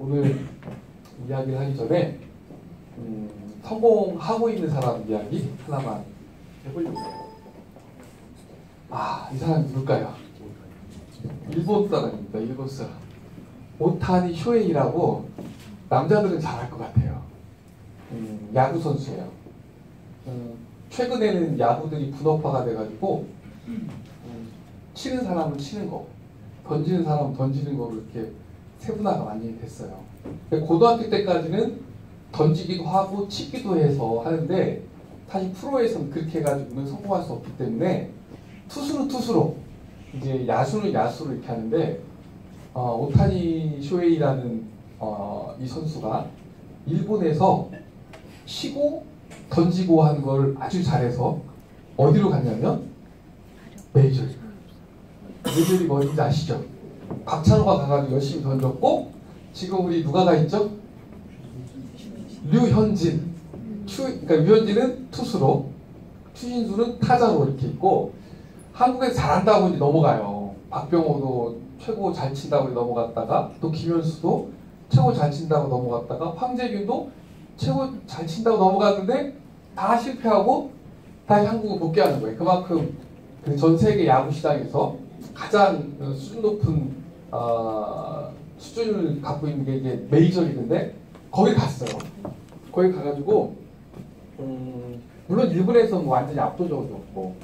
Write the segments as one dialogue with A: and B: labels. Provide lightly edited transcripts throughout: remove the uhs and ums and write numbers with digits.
A: 오늘 이야기를 하기 전에 성공하고 있는 사람 이야기 하나만 해보려고 해요. 이 사람이 누굴까요? 일본 사람입니다. 일본 사람. 오타니 쇼헤이라고 남자들은 잘 알 것 같아요. 야구 선수예요. 최근에는 야구들이 분업화가 돼가지고 치는 사람은 치는 거, 던지는 사람은 던지는 거로 이렇게 세분화가 많이 됐어요. 고등학교 때까지는 던지기도 하고 치기도 해서 하는데 사실 프로에서는 그렇게 해가지고는 성공할 수 없기 때문에 투수는 투수로, 이제 야수는 야수로 이렇게 하는데 오타니 쇼헤이라는 이 선수가 일본에서 치고 던지고 하는 걸 아주 잘해서 어디로 갔냐면 메이저리그. 메이저리그 어딘지 아시죠? 박찬호가 가가지고 열심히 던졌고, 지금 우리 누가 가 있죠? 류현진. 그러니까 류현진은 투수로, 추신수는 타자로 이렇게 있고, 한국에서 잘한다고 이제 넘어가요. 박병호도 최고 잘 친다고 넘어갔다가, 또 김현수도 최고 잘 친다고 넘어갔다가, 황재균도 최고 잘 친다고 넘어갔는데 다 실패하고 다시 한국을 복귀하는 거예요. 그만큼 그 전 세계 야구 시장에서 가장 수준 높은 수준을 갖고 있는 게 이제 메이저리그인데 거기 갔어요. 거기 가가지고 물론 일본에서 뭐 완전히 압도적으로 없고,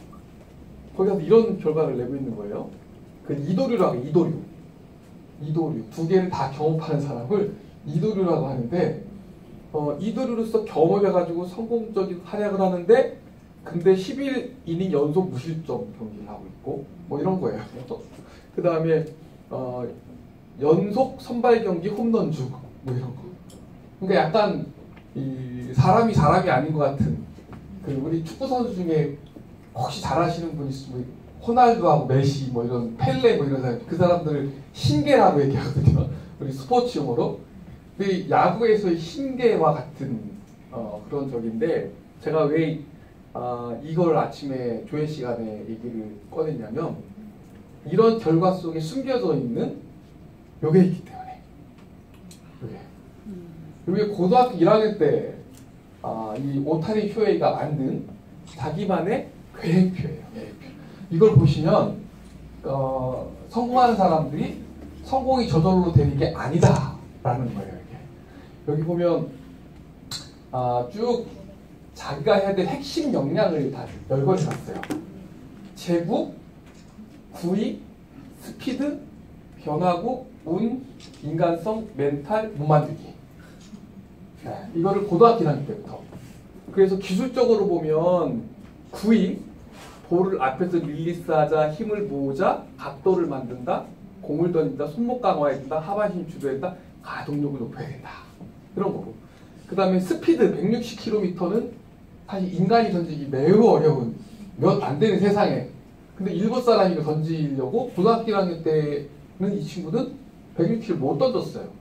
A: 거기 가서 이런 결과를 내고 있는 거예요. 그 이도류라고, 이도류 두 개를 다 경험하는 사람을 이도류라고 하는데, 이도류로서 경험해가지고 성공적인 활약을 하는데, 근데 11이닝 연속 무실점 경기를 하고 있고 뭐 이런 거예요. 그 다음에 연속 선발 경기 홈런 주고 뭐 이런 거. 그러니까 약간 이 사람이 아닌 것 같은, 그 우리 축구 선수 중에 혹시 잘하시는 분 있으면 호날두하고 메시 뭐 이런 펠레 뭐 이런 사람, 그 사람들을 신계라고 얘기하거든요. 우리 스포츠 용어로. 그 야구에서의 신계와 같은 그런 적인데, 제가 왜 이걸 아침에 조회 시간에 얘기를 꺼냈냐면, 이런 결과 속에 숨겨져 있는 요게 있기 때문에. 요게 고등학교 1학년 때 이 오타니 쇼헤이가 만든 자기만의 계획표예요. 계획표. 이걸 보시면 성공하는 사람들이 성공이 저절로 되는 게 아니다라는 거예요. 이게. 여기 보면 쭉 자기가 해야 될 핵심 역량을 다 열거해놨어요. 제구, 구위, 스피드, 변화구, 운, 인간성, 멘탈, 몸만들기. 이거를 고등학교 1학년 때부터. 그래서 기술적으로 보면 구위, 볼을 앞에서 릴리스하자, 힘을 모으자, 각도를 만든다, 공을 던진다, 손목 강화해야 된다, 하반신 주도했다, 가동력을 높여야 된다. 이런 거고. 그 다음에 스피드 160km는 사실 인간이 던지기 매우 어려운, 몇 안 되는 세상에. 근데 일본 사람이 이거 던지려고 고등학교 1학년 때는 이 친구는 160km 못 던졌어요.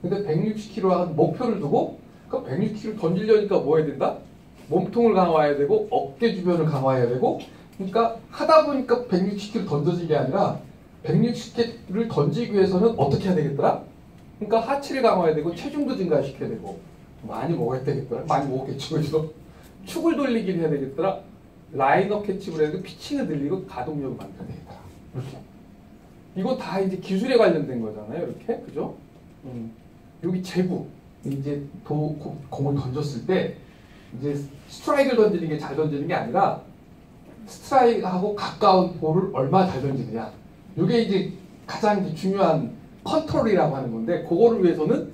A: 근데 160km 한 목표를 두고, 그 160km 던지려니까 뭐 해야 된다? 몸통을 강화해야 되고, 어깨 주변을 강화해야 되고, 그러니까 하다 보니까 160km 던져지게 아니라 160km를 던지기 위해서는 어떻게 해야 되겠더라? 그러니까 하체를 강화해야 되고, 체중도 증가시켜야 되고, 많이 먹어야 되겠더라? 많이 먹었겠죠, 그죠? 축을 돌리긴 해야 되겠더라? 라인업 캐치를 해야 되고, 피칭을 늘리고, 가동력을 만들어야 되겠더라. 이렇게. 이거 다 이제 기술에 관련된 거잖아요, 이렇게. 그죠? 여기 제구. 이제 공을 던졌을 때, 이제 스트라이크를 던지는 게 잘 던지는 게 아니라, 스트라이크하고 가까운 볼을 얼마나 잘 던지느냐. 이게 이제 가장 이제 중요한 컨트롤이라고 하는 건데, 그거를 위해서는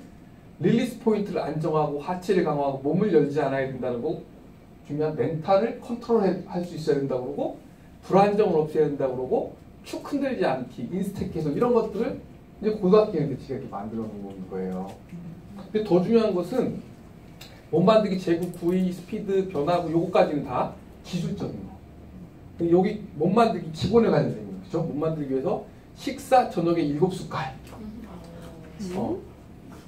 A: 릴리스 포인트를 안정하고, 하체를 강화하고, 몸을 열지 않아야 된다는 거고, 중요한 멘탈을 컨트롤할 수 있어야 된다고 그러고, 불안정을 없애야 된다고 그러고, 축 흔들지 않기, 인스택 개선, 이런 것들을 이제 고등학교에 제가 이렇게 만들어 놓은 거예요. 근데 더 중요한 것은 몸 만들기, 제구, 구위, 스피드, 변화구, 요거까지는 다 기술적인 거. 여기 몸 만들기 기본에 관련된 거, 그죠? 몸 만들기 위해서 식사 저녁에 7숟갈,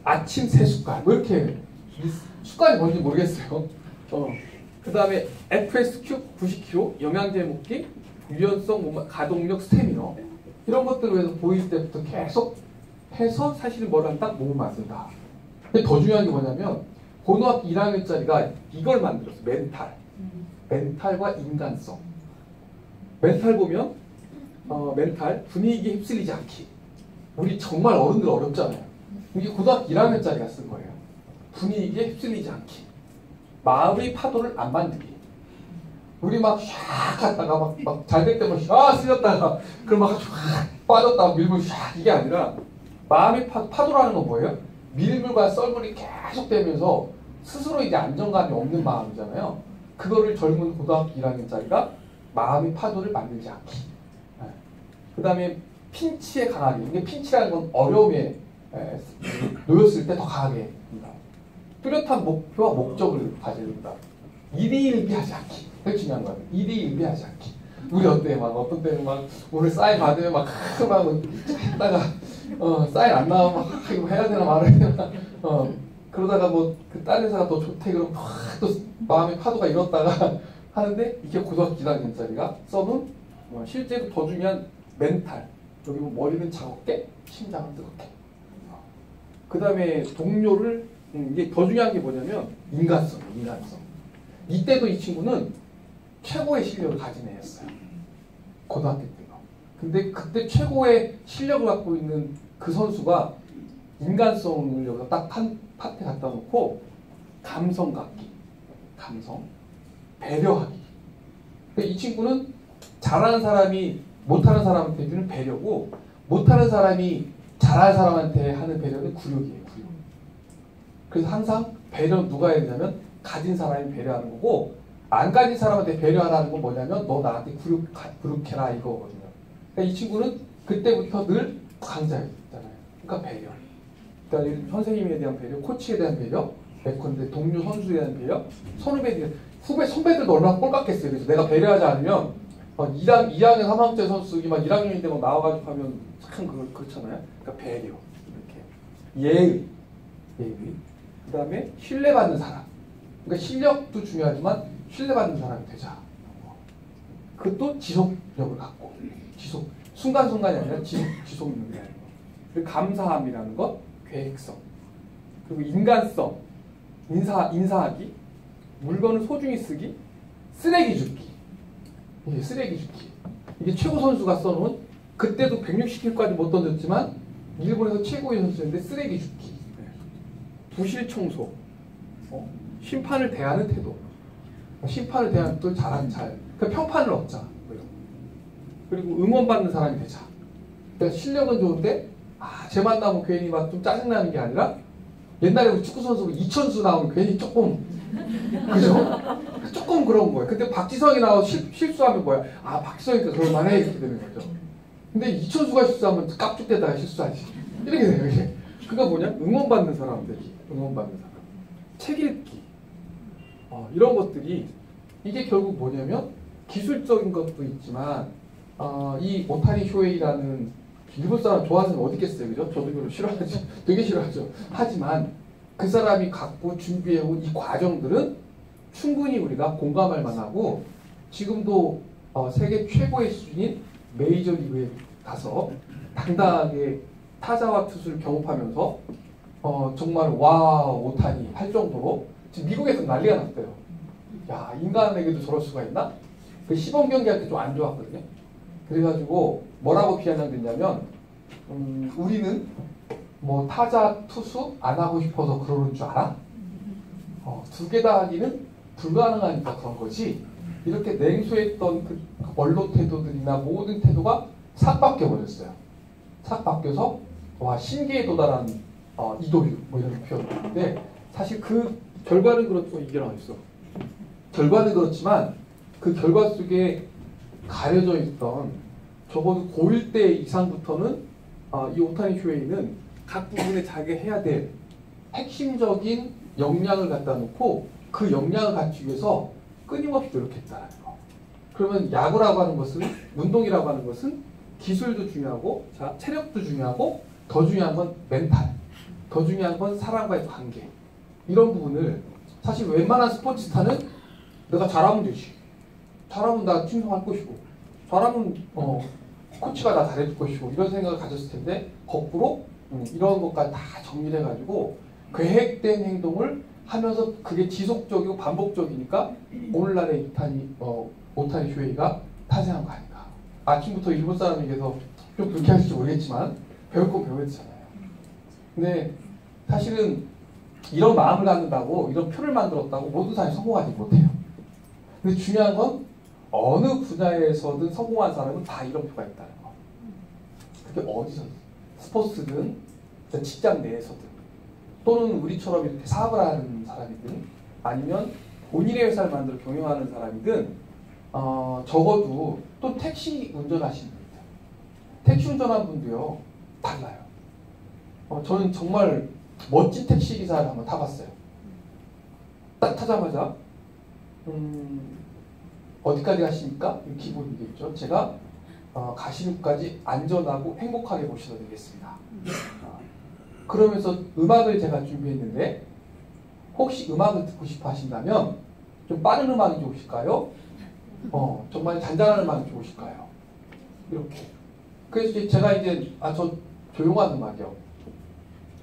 A: 아침 3숟갈, 뭐 이렇게 숟갈이 뭔지 모르겠어요. 그 다음에 FSQ 90kg, 영양제 먹기, 유연성, 가동력, 스태미너, 이런 것들을 위해서 보일 때부터 계속 해서 사실은 뭘 한다? 몸을 쓴다. 근데 더 중요한 게 뭐냐면 고등학교 1학년짜리가 이걸 만들었어. 멘탈. 멘탈과 인간성. 멘탈 보면 멘탈 분위기에 휩쓸리지 않기. 우리 정말 어른들 어렵잖아요. 이게 고등학교 1학년짜리가 쓴 거예요. 분위기에 휩쓸리지 않기. 마음의 파도를 안 만들기. 우리 막 샥 갔다가 막 잘 될 때만 샥 쓸렸다가 그럼 막 샥 빠졌다가 밀고 샥 이게 아니라 마음의 파도라는 건 뭐예요? 밀물과 썰물이 계속 되면서 스스로 이제 안정감이 없는 마음이잖아요. 그거를 젊은 고등학교 1학년짜리가 마음의 파도를 만들지 않기. 그 다음에 핀치에 강하게. 이게 핀치라는 건 어려움에 놓였을 때 더 강하게 합니다. 뚜렷한 목표와 목적을 가진다. 일희일비하지 않기. 그게 중요한 거예요. 일희일비하지 않기. 우리 어때? 막 어떤 때는 막 오늘 사인 받으면 막 했다가 사인 안 나오면 막 이거 해야 되나 말아야 되나 그러다가 뭐 그 다른 회사가 더 좋대 그러면 또 마음의 파도가 일었다가 하는데 이게 고등학교 1학년짜리가 써놓은 실제로 더 중요한 멘탈. 여기 뭐 머리는 차갑게 심장은 뜨겁게. 그 다음에 동료를 이게 더 중요한 게 뭐냐면 인간성. 이때도 이 친구는 최고의 실력을 가진 애였어요. 고등학교 때가. 근데 그때 최고의 실력을 갖고 있는 그 선수가 인간성을 여기다 딱 한 파트에 갖다 놓고 감성 갖기, 감성, 배려하기. 그러니까 이 친구는 잘하는 사람이 못하는 사람한테 주는 배려고 못하는 사람이 잘하는 사람한테 하는 배려는 굴욕이에요. 굴욕. 그래서 항상 배려는 누가 해야 되냐면 가진 사람이 배려하는 거고 안 가진 사람한테 배려하라는 건 뭐냐면 너 나한테 굴욕해라 이거거든요. 그러니까 이 친구는 그때부터 늘 강자였잖아요. 그러니까 배려. 그러니까 선생님에 대한 배려, 코치에 대한 배려, 예컨대 동료 선수에 대한 배려, 선후배들, 선배들도 얼마나 꼴같겠어요. 그래서 내가 배려하지 않으면 2학년 3학년째 선수기 막 1학년인데 막 나와가지고 하면 참 그렇잖아요. 그러니까 배려, 이렇게 예의. 그 다음에 신뢰받는 사람. 그러니까 실력도 중요하지만 신뢰받는 사람이 되자. 그것도 지속력을 갖고 순간순간이 아니라 지속력이라는 거. 그리고 감사함이라는 것, 계획성. 그리고 인간성, 인사하기, 물건을 소중히 쓰기, 쓰레기 줍기. 이게 쓰레기 줍기. 이게 최고 선수가 써놓은 그때도 160kg까지 못 던졌지만 일본에서 최고의 선수였는데 쓰레기 줍기. 부실 청소. 심판을 대하는 태도. 심판을 대하는 태도 그러니까 평판을 얻자. 그리고 응원받는 사람이 되자. 그러니까 실력은 좋은데 쟤 만나면 괜히 막 좀 짜증나는 게 아니라 옛날에 우리 축구 선수 이천수 나오면 괜히 조금 그죠? 조금 그런 거예요. 근데 박지성이 나와서 실수하면 뭐야? 박지성이니까 그럴만해 이렇게 되는 거죠. 근데 이천수가 실수하면 깝죽대다가 실수하지. 이렇게 돼요. 이게. 그가 뭐냐? 응원받는 사람 되기. 응원받는 사람. 책 읽기. 이런 것들이 이게 결국 뭐냐면 기술적인 것도 있지만 이 오타니 쇼헤이라는 일본 사람 좋아하는 사람 어디 있겠어요, 그죠? 저도 별로 싫어하죠. 되게 싫어하죠. 하지만 그 사람이 갖고 준비해온 이 과정들은 충분히 우리가 공감할 만하고 지금도 세계 최고의 수준인 메이저리그에 가서 당당하게 타자와 투수를 경험하면서 정말 와 오타니 할 정도로 지금 미국에서 난리가 났대요. 야 인간에게도 저럴 수가 있나? 그 시범 경기할 때 좀 안 좋았거든요. 그래가지고 뭐라고 비아냥됐냐면 우리는 뭐 타자 투수 안 하고 싶어서 그러는 줄 알아? 두 개 다 하기는 불가능하니까 그런 거지. 이렇게 냉소했던 그 언론 태도들이나 모든 태도가 싹 바뀌어 버렸어요. 싹 바뀌어서 와 신기에 도달한 이도류 뭐 이런 표현인데 사실 그 결과는 그렇고 이게 나와 있어. 결과는 그렇지만 그 결과 속에 가려져 있던 적어도 고1 때 이상부터는 이 오타니 쇼헤이는 각 부분에 자기가 해야 될 핵심적인 역량을 갖다 놓고 그 역량을 갖추기 위해서 끊임없이 노력했다는 거. 그러면 야구라고 하는 것은 운동이라고 하는 것은 기술도 중요하고 체력도 중요하고 더 중요한 건 멘탈, 더 중요한 건 사람과의 관계 이런 부분을 사실 웬만한 스포츠 스타는 내가 잘하면 되지. 잘하면 나 칭송할 것이고 잘하면 코치가 나 잘해줄 것이고 이런 생각을 가졌을 텐데 거꾸로 이런 것까지 다 정리를 해가지고 계획된 행동을 하면서 그게 지속적이고 반복적이니까 오늘날의 오타니 효에가 탄생한 거 아닌가. 아침부터 일본 사람에게서 좀 불쾌하실지 모르겠지만 배울 건 배워야 되잖아요. 근데 사실은 이런 마음을 갖는다고 이런 표를 만들었다고 모든 사람이 성공하지 못해요. 근데 중요한 건 어느 분야에서든 성공한 사람은 다 이런 표가 있다는 거. 그게 어디서든 스포츠든 직장 내에서든 또는 우리처럼 이렇게 사업을 하는 사람이든 아니면 본인의 회사를 만들어 경영하는 사람이든 적어도 또 택시 운전하시는 분들 택시 운전하는 분도요 달라요. 저는 정말 멋진 택시 기사를 한번 타봤어요. 딱 타자마자 어디까지 가십니까? 기본이겠죠. 제가 가시는 곳까지 안전하고 행복하게 모셔다 드리겠습니다. 그러면서 음악을 제가 준비했는데 혹시 음악을 듣고 싶어 하신다면 좀 빠른 음악이 좋으실까요? 정말 잔잔한 음악이 좋으실까요? 이렇게. 그래서 제가 이제 저 조용한 음악이요.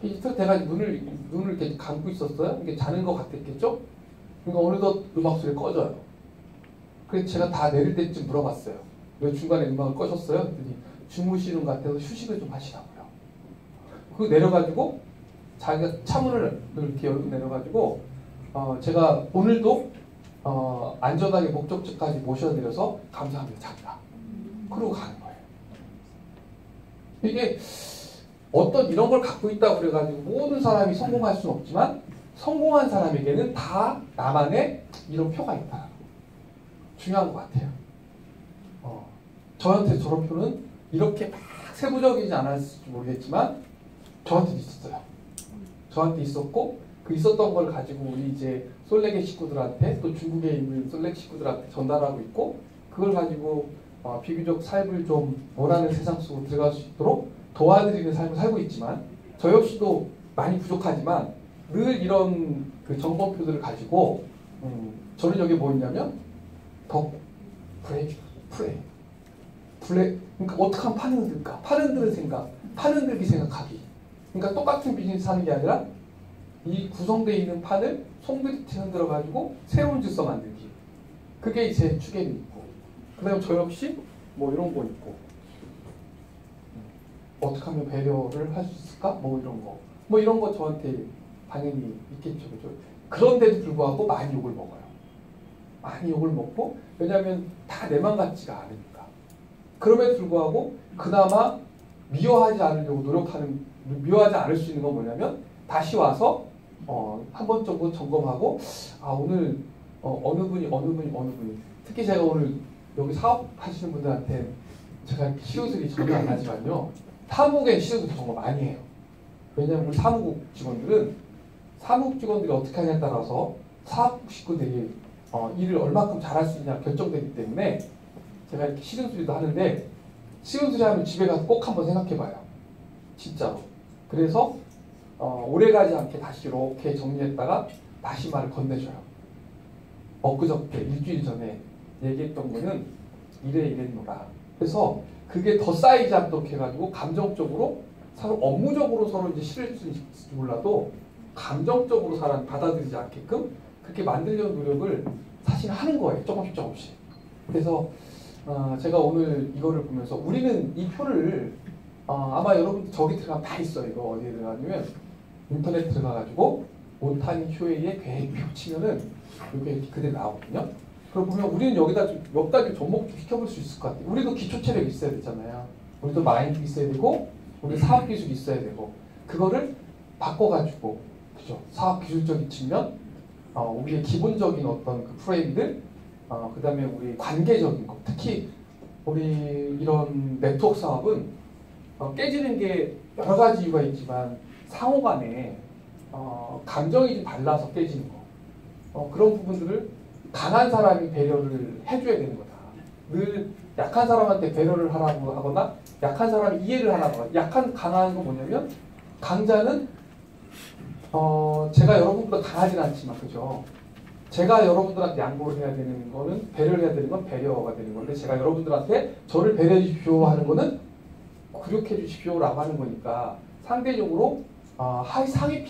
A: 그래서 제가 눈을 이렇게 감고 있었어요. 이게 자는 것 같았겠죠? 그러니까 어느덧 음악 소리 꺼져요. 그래서 제가 다 내릴 때쯤 물어봤어요. 왜 중간에 음악을 꺼셨어요? 그랬더니 주무시는 것 같아서 휴식을 좀 하시라고요. 그거 내려가지고 자기가 차문을 이렇게 열고 내려가지고 제가 오늘도 안전하게 목적지까지 모셔드려서 감사합니다. 자기가. 그러고 가는 거예요. 이게 어떤 이런 걸 갖고 있다고 그래가지고 모든 사람이 성공할 수는 없지만 성공한 사람에게는 다 나만의 이런 표가 있다. 중요한 것 같아요. 저한테 저런 표는 이렇게 막 세부적이지 않았을지 모르겠지만 저한테 있었어요. 저한테 있었고 그 있었던 걸 가지고 우리 이제 솔레게 식구들한테 또 중국에 있는 솔레 식구들한테 전달하고 있고 그걸 가지고 비교적 삶을 좀 원하는 세상 속으로 들어갈 수 있도록 도와드리는 삶을 살고 있지만 저 역시도 많이 부족하지만 늘 이런 그 정보표들을 가지고 저는 여기 뭐 있냐면 더 플레이 그러니까 어떻게 하면 판을 흔들까? 판을 흔드는 생각, 판을 흔들기 생각하기. 그러니까 똑같은 비즈니스 하는 게 아니라 이 구성되어 있는 판을 송두리째 흔들어 가지고 새로운 질서 만들기. 그게 제 추계는 있고 그 다음에 저 역시 뭐 이런 거 있고 어떻게 하면 배려를 할 수 있을까? 뭐 이런 거 저한테 당연히 있겠죠. 그죠? 그런데도 불구하고 많이 욕을 먹어요. 많이 욕을 먹고 왜냐하면 다 내 맘 같지가 않으니까. 그럼에도 불구하고 그나마 미워하지 않으려고 미워하지 않을 수 있는 건 뭐냐면 다시 와서 한 번 정도 점검하고 오늘 어느 분이 특히 제가 오늘 여기 사업하시는 분들한테 제가 시우들이 전혀 안 하지만요 사무국에 시우들 정말 많이 해요. 왜냐하면 우리 사무국 직원들이 어떻게 하냐에 따라서 사업국 식구들이 일을 얼마큼 잘할 수 있냐 결정되기 때문에 제가 이렇게 시름수리도 하는데 시름수리 하면 집에 가서 꼭 한번 생각해봐요. 진짜로. 그래서 오래가지 않게 다시 이렇게 정리했다가 다시 말을 건네줘요. 엊그저께 일주일 전에 얘기했던 거는 이랬노라. 그래서 그게 더 쌓이지 않도록 해가지고 감정적으로 서로 업무적으로 서로 이제 싫을지 몰라도 감정적으로 사람이 받아들이지 않게끔 그렇게 만들려는 노력을 사실 하는 거예요. 조금씩. 그래서 제가 오늘 이거를 보면서 우리는 이 표를 아마 여러분들 저기 들어가면 다 있어요. 이거 어디에 들어가냐면 인터넷 들어가가지고 오타니 효에의 계획표 치면은 이게 그대로 나오거든요. 그럼 보면 우리는 여기다 좀 몇 가지 접목 시켜볼 수 있을 것 같아요. 우리도 기초 체력이 있어야 되잖아요. 우리도 마인드 있어야 되고 우리 사업 기술이 있어야 되고 그거를 바꿔가지고 그죠? 사업 기술적인 측면 우리의 기본적인 어떤 그 프레임들 그 다음에 우리 관계적인 거 특히 우리 이런 네트워크 사업은 깨지는 게 여러 가지 이유가 있지만 상호 간에 감정이 좀 달라서 깨지는 거 그런 부분들을 강한 사람이 배려를 해줘야 되는 거다. 늘 약한 사람한테 배려를 하라고 하거나 약한 사람이 이해를 하라고 하거나 강한 거 뭐냐면 강자는 제가 여러분보다 강하진 않지만 그죠? 제가 여러분들한테 양보를 해야 되는 거는 배려를 해야 되는 건 배려가 되는 건데 제가 여러분들한테 저를 배려해 주십시오 하는 거는 구력해 주십시오라고 하는 거니까 상대적으로 상위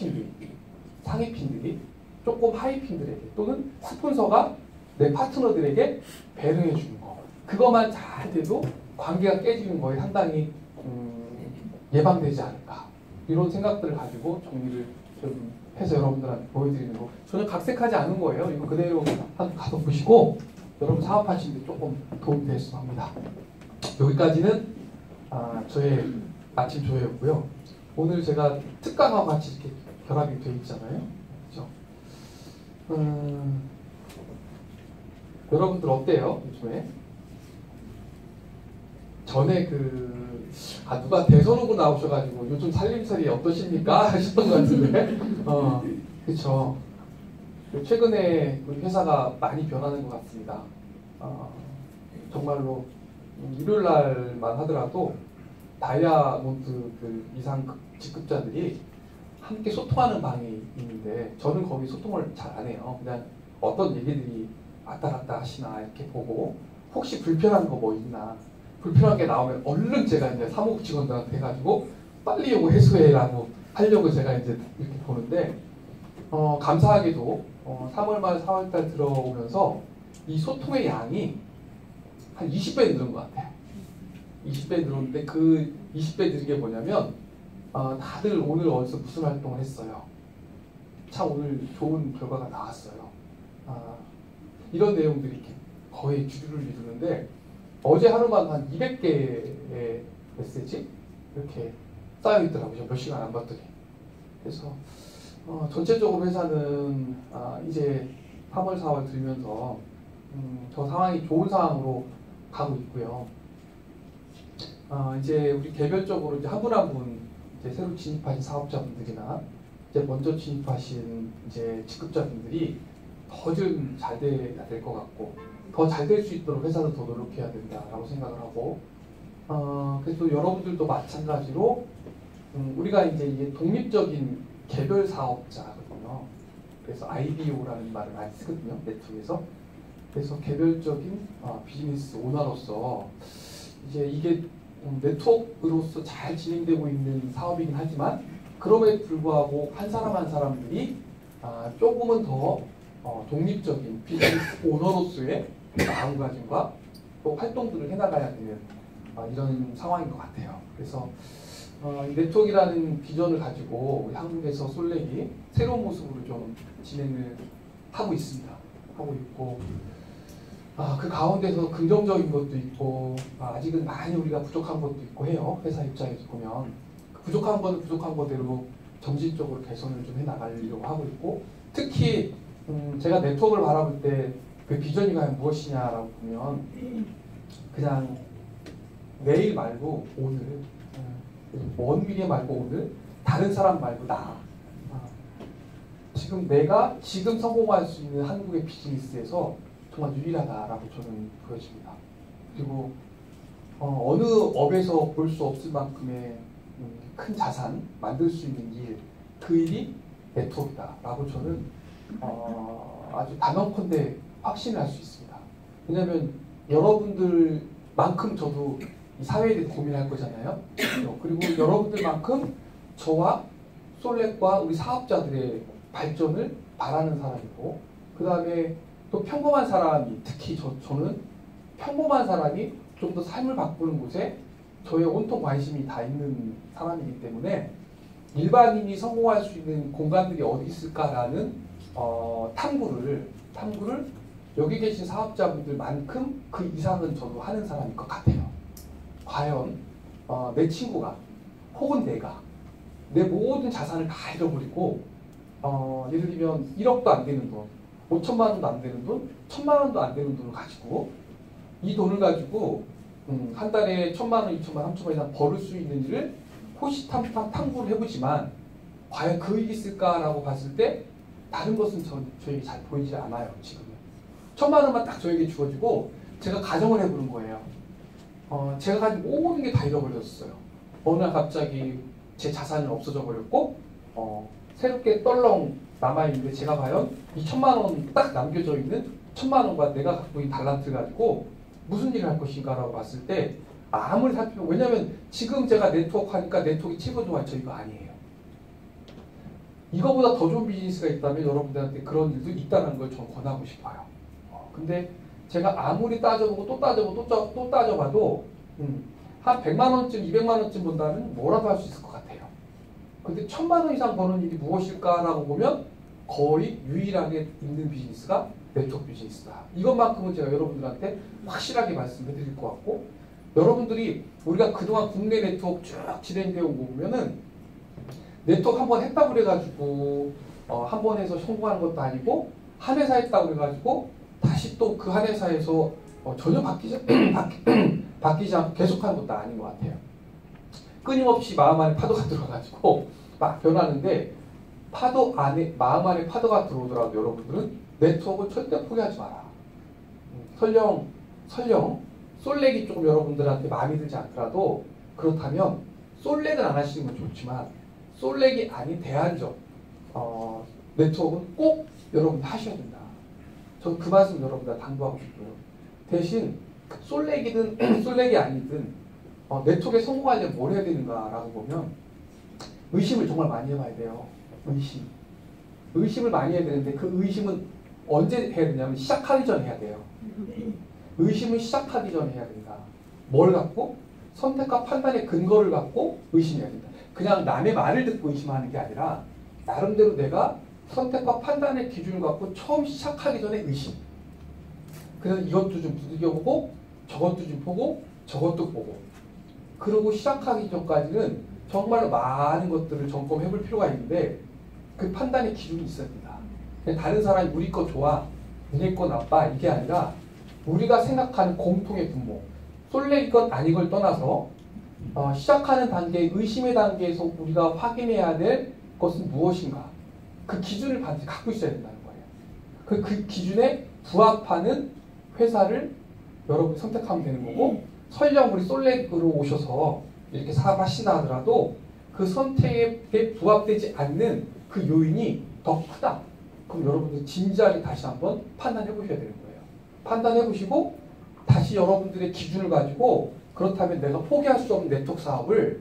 A: 핀들이 조금 하위 핀들에게 또는 스폰서가 내 파트너들에게 배려해 주는 거. 그것만 잘 돼도 관계가 깨지는 거에 상당히 예방되지 않을까. 이런 생각들을 가지고 정리를 좀 해서 여러분들한테 보여드리는 거. 전혀 각색하지 않은 거예요. 이거 그대로 한번 가서 보시고 여러분 사업하시는 데 조금 도움이 됐으면 합니다. 여기까지는 저의 아침 조회였고요. 오늘 제가 특강하고 같이 이렇게 결합이 되어 있잖아요. 그렇죠? 여러분들 어때요? 요즘에? 전에 누가 대선 후보 나오셔가지고 요즘 살림살이 어떠십니까? 하셨던 것 같은데. 그쵸. 최근에 우리 회사가 많이 변하는 것 같습니다. 정말로 일요일 날만 하더라도 다이아몬드 이상 직급자들이 함께 소통하는 방이 있는데 저는 거기 소통을 잘 안 해요. 그냥 어떤 얘기들이 왔다 갔다 하시나 이렇게 보고 혹시 불편한 거 뭐 있나 불편한 게 나오면 얼른 제가 이제 사무국 직원들한테 해가지고 빨리 요거 해소해라고 하려고 제가 이제 이렇게 보는데 감사하게도 3월 말 4월 달 들어오면서 이 소통의 양이 한 20배 늘은 것 같아요. 20배 늘었는데 그 20배 늘은 게 뭐냐면 다들 오늘 어디서 무슨 활동을 했어요. 참 오늘 좋은 결과가 나왔어요. 이런 내용들이 이렇게 거의 주류를 이루는데 어제 하루만 한 200개의 메시지 이렇게 쌓여 있더라고요. 몇 시간 안 봤더니. 그래서 전체적으로 회사는 이제 3월 4월 들면서 더 상황이 좋은 상황으로 가고 있고요. 이제 우리 개별적으로 이제 한 분 한 분 이제 새로 진입하신 사업자분들이나 이제 먼저 진입하신 이제 직급자분들이 더 좀 잘 돼야 될 것 같고 더 잘 될 수 있도록 회사는 더 노력해야 된다라고 생각을 하고 그래서 여러분들도 마찬가지로 우리가 이제 이게 독립적인 개별 사업자거든요. 그래서 IBO라는 말을 많이 쓰거든요. 네트워크에서. 그래서 개별적인 비즈니스 오너로서 이제 이게 네트워크로서 잘 진행되고 있는 사업이긴 하지만 그럼에도 불구하고 한 사람 한 사람들이 조금은 더 독립적인 비즈니스 오너로서의 마음가짐과 또 활동들을 해나가야 되는 이런 상황인 것 같아요. 그래서 네트워크라는 비전을 가지고 우리 한국에서 솔렉이 새로운 모습으로 좀 진행을 하고 있습니다. 하고 있고 그 가운데서 긍정적인 것도 있고 아직은 많이 우리가 부족한 것도 있고 해요. 회사 입장에서 보면 부족한 거는 부족한 거대로 점진적으로 개선을 좀 해나가려고 하고 있고 특히 제가 네트워크를 바라볼 때 그 비전이 과연 무엇이냐라고 보면 그냥 내일 말고 오늘 먼 미래 말고 오늘 다른 사람 말고 나 지금 내가 지금 성공할 수 있는 한국의 비즈니스에서 정말 유일하다라고 저는 보여집니다. 그리고 어느 업에서 볼 수 없을 만큼의 큰 자산 만들 수 있는 일, 그 일이 네트워크다라고 저는 아주 단언컨대 확신을 할 수 있습니다. 왜냐하면 여러분들만큼 저도 이 사회에 대해 고민할 거잖아요. 그리고 여러분들만큼 저와 솔렉과 우리 사업자들의 발전을 바라는 사람이고 그 다음에 또 평범한 사람이 특히 저는 평범한 사람이 좀 더 삶을 바꾸는 곳에 저의 온통 관심이 다 있는 사람이기 때문에 일반인이 성공할 수 있는 공간들이 어디 있을까라는 탐구를 여기 계신 사업자분들만큼 그 이상은 저도 하는 사람일 것 같아요. 과연 내 친구가 혹은 내가 내 모든 자산을 다 잃어버리고 예를 들면 1억도 안 되는 돈, 5천만 원도 안 되는 돈, 1,000만 원도 안 되는 돈을 가지고 이 돈을 가지고 한 달에 1,000만 원, 2천만 원, 3천만 원 이상 벌을 수 있는 일을 호시탐탐 탐구를 해보지만 과연 그 일이 있을까라고 봤을 때 다른 것은 저에게 잘 보이지 않아요. 지금은 1,000만 원만 딱 저에게 주어지고 제가 가정을 해보는 거예요. 제가 가진 모든 게 다 잃어버렸어요. 어느 날 갑자기 제 자산이 없어져 버렸고 새롭게 떨렁 남아있는데 제가 과연 이 1,000만 원 딱 남겨져 있는 1,000만 원과 내가 갖고 있는 달란트 가지고 무슨 일을 할 것인가 라고 봤을 때 아무리 살펴보면, 왜냐면 지금 제가 네트워크 하니까 네트워크 치고 좋아져 이거 아니에요. 이거보다 더 좋은 비즈니스가 있다면 여러분들한테 그런 일도 있다는 걸 저는 권하고 싶어요. 근데 제가 아무리 따져보고 또 따져보고 또 따져봐도 한 100만 원쯤, 200만 원쯤 본다면 뭐라도 할 수 있을 것 같아요. 근데 1000만 원 이상 버는 일이 무엇일까라고 보면 거의 유일하게 있는 비즈니스가 네트워크 비즈니스다. 이것만큼은 제가 여러분들한테 확실하게 말씀해 드릴 것 같고, 여러분들이 우리가 그동안 국내 네트워크 쭉 진행되어 온 거 보면은 네트워크 한 번 했다고 그래가지고 한 번 해서 성공하는 것도 아니고, 한 회사 했다고 그래가지고 다시 또 그 한 회사에서 전혀 바뀌지 않고 계속하는 것도 아닌 것 같아요. 끊임없이 마음 안에 파도가 들어가지고 막 변하는데, 파도 안에 마음 안에 파도가 들어오더라도 여러분들은 네트워크를 절대 포기하지 마라. 설령 솔렉이 조금 여러분들한테 마음에 들지 않더라도, 그렇다면 솔렉은 안 하시는 건 좋지만 솔렉이 아닌 대안적 네트워크는 꼭 여러분들 하셔야 된다. 저는 그 말씀 여러분들 당부하고 싶고요. 대신 솔렉이든 솔렉이 아니든 네트워크에 성공하려면 뭘 해야 되는가라고 보면 의심을 정말 많이 해봐야 돼요. 의심을 많이 해야 되는데, 그 의심은 언제 해야 되냐면 시작하기 전에 해야 돼요. 의심은 시작하기 전에 해야 된다. 뭘 갖고? 선택과 판단의 근거를 갖고 의심해야 된다. 그냥 남의 말을 듣고 의심하는 게 아니라 나름대로 내가 선택과 판단의 기준을 갖고 처음 시작하기 전에 의심. 그래서 이것도 좀 두들겨보고 저것도 좀 보고 저것도 보고, 그러고 시작하기 전까지는 정말로 많은 것들을 점검해 볼 필요가 있는데, 그 판단의 기준이 있어야 된다. 다른 사람이 우리 거 좋아, 니네 거 나빠, 이게 아니라 우리가 생각하는 공통의 분모, 솔레이건 아니걸 떠나서 시작하는 단계, 의심의 단계에서 우리가 확인해야 될 것은 무엇인가, 그 기준을 반드시 갖고 있어야 된다는 거예요. 그 기준에 부합하는 회사를 여러분이 선택하면 되는 거고, 설령 우리 솔렉으로 오셔서 이렇게 사업을 하신다 하더라도 그 선택에 부합되지 않는 그 요인이 더 크다. 그럼 여러분들 진지하게 다시 한번 판단해 보셔야 되는 거예요. 판단해 보시고 다시 여러분들의 기준을 가지고, 그렇다면 내가 포기할 수 없는 네트워크 사업을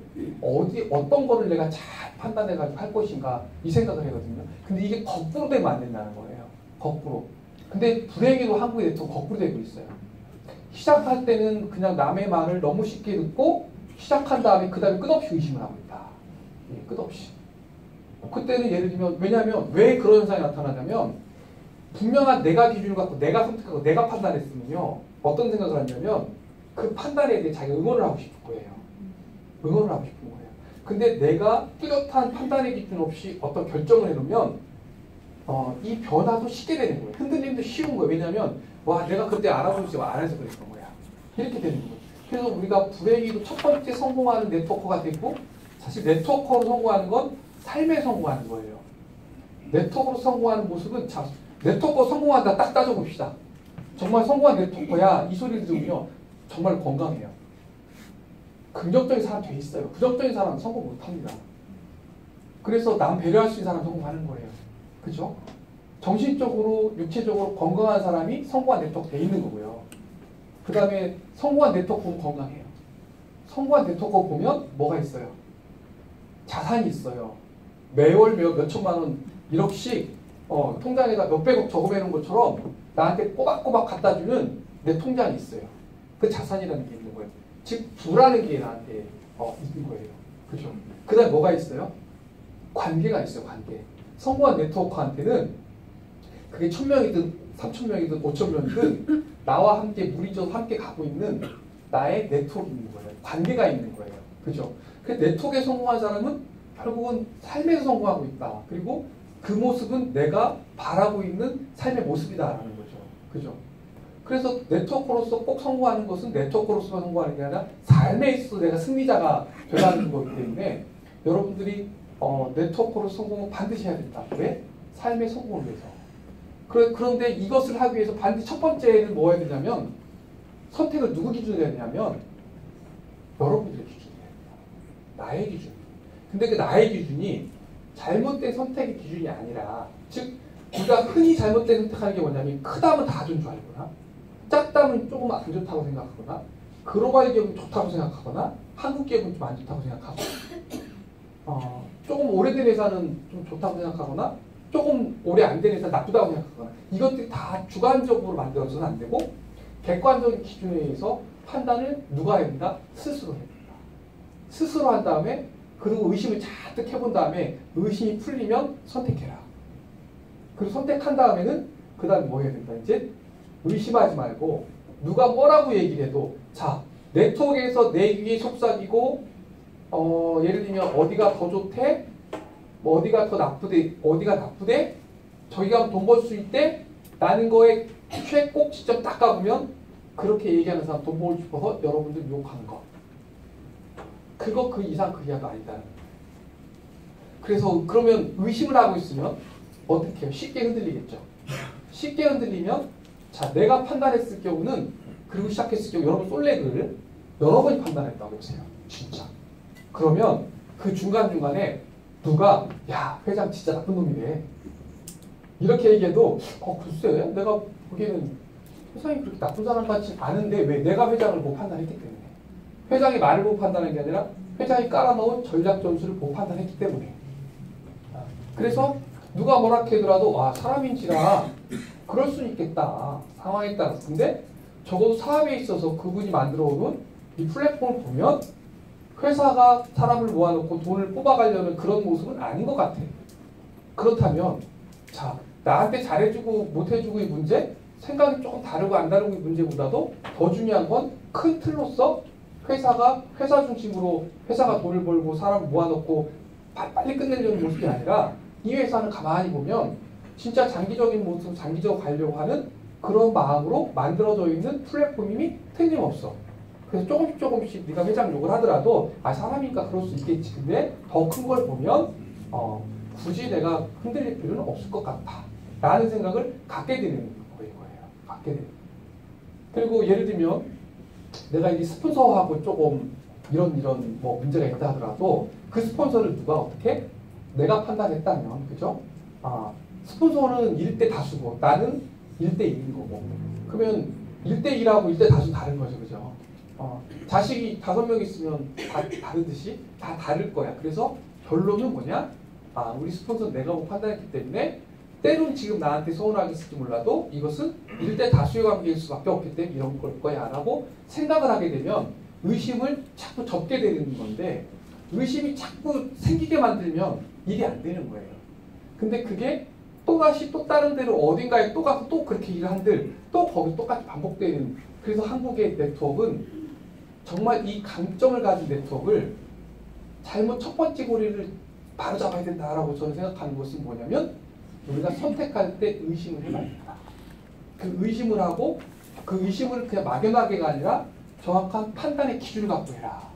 A: 어떤 거를 내가 잘 판단해 가지고 할 것인가, 이 생각을 하거든요. 근데 이게 거꾸로 되면 안 된다는 거예요. 거꾸로. 근데 불행히도 한국의 네트워크 거꾸로 되고 있어요. 시작할 때는 그냥 남의 말을 너무 쉽게 듣고 시작한 다음에 그 다음에 끝없이 의심을 하고 있다. 끝없이. 그때는 예를 들면, 왜냐하면 왜 그런 현상이 나타나냐면, 분명한 내가 기준을 갖고 내가 선택하고 내가 판단했으면요, 어떤 생각을 하냐면 그 판단에 대해 자기가 응원을 하고 싶은 거예요. 응원을 하고 싶은 거예요. 근데 내가 뚜렷한 판단의 기준 없이 어떤 결정을 해놓으면 이 변화도 쉽게 되는 거예요. 흔들림도 쉬운 거예요. 왜냐하면 와, 내가 그때 알아보지만 안 해서 그랬던 거야. 이렇게 되는 거예요. 그래서 우리가 불행히도 첫 번째 성공하는 네트워커가 되고, 사실 네트워커로 성공하는 건 삶에 성공하는 거예요. 네트워커로 성공하는 모습은, 자, 네트워커 성공한다 딱 따져봅시다. 정말 성공한 네트워커야, 이 소리를 들으면 정말 건강해요. 긍정적인 사람 돼 있어요. 부정적인 사람은 성공 못합니다. 그래서 남 배려할 수 있는 사람 성공하는 거예요. 그죠? 정신적으로, 육체적으로 건강한 사람이 성공한 네트워크 돼 있는 거고요. 그 다음에 성공한 네트워크 보면 건강해요. 성공한 네트워크 보면 뭐가 있어요? 자산이 있어요. 매월 몇 천만 원, 1억씩 통장에다 몇백억 적어놓은 것처럼 나한테 꼬박꼬박 갖다 주는 내 통장이 있어요. 그 자산이라는 게 있는 거예요. 즉 부라는 게 나한테 있는 거예요. 그죠? 그 다음에 뭐가 있어요? 관계가 있어요. 관계. 성공한 네트워크한테는 그게 1000명이든 3000명이든 5000명이든 나와 함께 무리져서 함께 가고 있는 나의 네트워크가 있는 거예요. 관계가 있는 거예요. 그죠? 그 네트워크에 성공한 사람은 결국은 삶에서 성공하고 있다. 그리고 그 모습은 내가 바라고 있는 삶의 모습이다라는 거죠. 그죠? 그래서 네트워크로서 꼭 성공하는 것은 네트워크로서 성공하는 게 아니라 삶에 있어서 내가 승리자가 되라는 거기 때문에 여러분들이 네트워크로 성공은 반드시 해야 된다. 왜? 삶의 성공을 위해서. 그런데 이것을 하기 위해서 반드시 첫 번째는 뭐 해야 되냐면, 선택을 누구 기준으로 해야 되냐면 여러분들의 기준이에요. 나의 기준. 근데 그 나의 기준이 잘못된 선택의 기준이 아니라, 즉 우리가 흔히 잘못된 선택하는 게 뭐냐면, 크다면 다 좋은 줄 알거나 작다면 조금 안 좋다고 생각하거나 글로벌 기업이 좋다고 생각하거나 한국 기업은 좀 안 좋다고 생각하고 조금 오래된 회사는 좀 좋다고 생각하거나 조금 오래 안 된 회사 나쁘다고 생각하거나 이것들이 다 주관적으로 만들어서는 안 되고 객관적인 기준에 의해서 판단을 누가 해야 된다? 스스로 해야 된다. 스스로 한 다음에 그리고 의심을 잔뜩 해본 다음에 의심이 풀리면 선택해라. 그리고 선택한 다음에는 그 다음에 뭐 해야 된다? 이제 의심하지 말고 누가 뭐라고 얘기를 해도 자 네트워크에서 내 귀에 속삭이고 예를 들면 어디가 더 좋대? 뭐 어디가 더 나쁘대? 어디가 나쁘대? 저기 가면 돈 벌 수 있대? 라는 거에 최 꼭 직접 닦아보면 그렇게 얘기하는 사람 돈 벌고 싶어서 여러분들 유혹하는 거. 그거 그 이상 그 이하가 아니다. 그래서 그러면 의심을 하고 있으면 어떻게 해요? 쉽게 흔들리겠죠. 쉽게 흔들리면 자 내가 판단했을 경우는 그리고 시작했을 경우 여러분 솔렉을 여러 번이 판단했다고 보세요. 진짜. 그러면 그 중간중간에 누가 야 회장 진짜 나쁜 놈이래. 이렇게 얘기해도 글쎄 내가 보기에는 회장이 그렇게 나쁜 사람 같지 않은데 왜 내가 회장을 보고 판단했기 때문에 회장이 말을 보고 판단한 게 아니라 회장이 깔아놓은 전략 전술을 보고 판단했기 때문에 그래서 누가 뭐라 하더라도 와 사람인지라 그럴 수 있겠다 상황에 따라서 근데 적어도 사업에 있어서 그분이 만들어 오는 이 플랫폼을 보면 회사가 사람을 모아놓고 돈을 뽑아가려는 그런 모습은 아닌 것 같아. 그렇다면 자 나한테 잘해주고 못해주고의 문제 생각이 조금 다르고 안 다르고의 문제보다도 더 중요한 건 큰 틀로서 회사가 회사 중심으로 회사가 돈을 벌고 사람을 모아놓고 빨리 끝내려는 모습이 아니라 이 회사는 가만히 보면 진짜 장기적인 모습 장기적으로 가려고 하는 그런 마음으로 만들어져 있는 플랫폼이 틀림없어. 그래서 조금씩 네가 회장 욕을 하더라도 사람이니까 그럴 수 있겠지. 근데 더 큰 걸 보면 굳이 내가 흔들릴 필요는 없을 것 같다. 라는 생각을 갖게 되는 거예요. 갖게 되는. 그리고 예를 들면 내가 이제 스폰서하고 조금 이런 뭐 문제가 있다 하더라도 그 스폰서를 누가 어떻게 내가 판단했다면 그죠? 스폰서는 1대 다수고 나는 1대 1인 거고 그러면 1대 1하고 1대 다수 다른 거죠. 그죠? 자식이 5명 있으면 다 다르듯이 다 다를 거야. 그래서 결론은 뭐냐? 우리 스폰서는 내가 보고 판단했기 때문에 때론 지금 나한테 서운하겠을지 몰라도 이것은 1대 다수의 관계일 수밖에 없기 때문에 이런 걸 거야 라고 생각을 하게 되면 의심을 자꾸 접게 되는 건데 의심이 자꾸 생기게 만들면 일이 안 되는 거예요. 근데 그게 또다시 또 다른 데로 어딘가에 또 가서 또 그렇게 일을 한들 또 거기 똑같이 반복되는 그래서 한국의 네트워크는 정말 이 강점을 가진 네트워크를 잘못 첫 번째 고리를 바로 잡아야 된다라고 저는 생각하는 것은 뭐냐면 우리가 선택할 때 의심을 해봐야 된다. 그 의심을 하고 그 의심을 그냥 막연하게가 아니라 정확한 판단의 기준을 갖고 해라.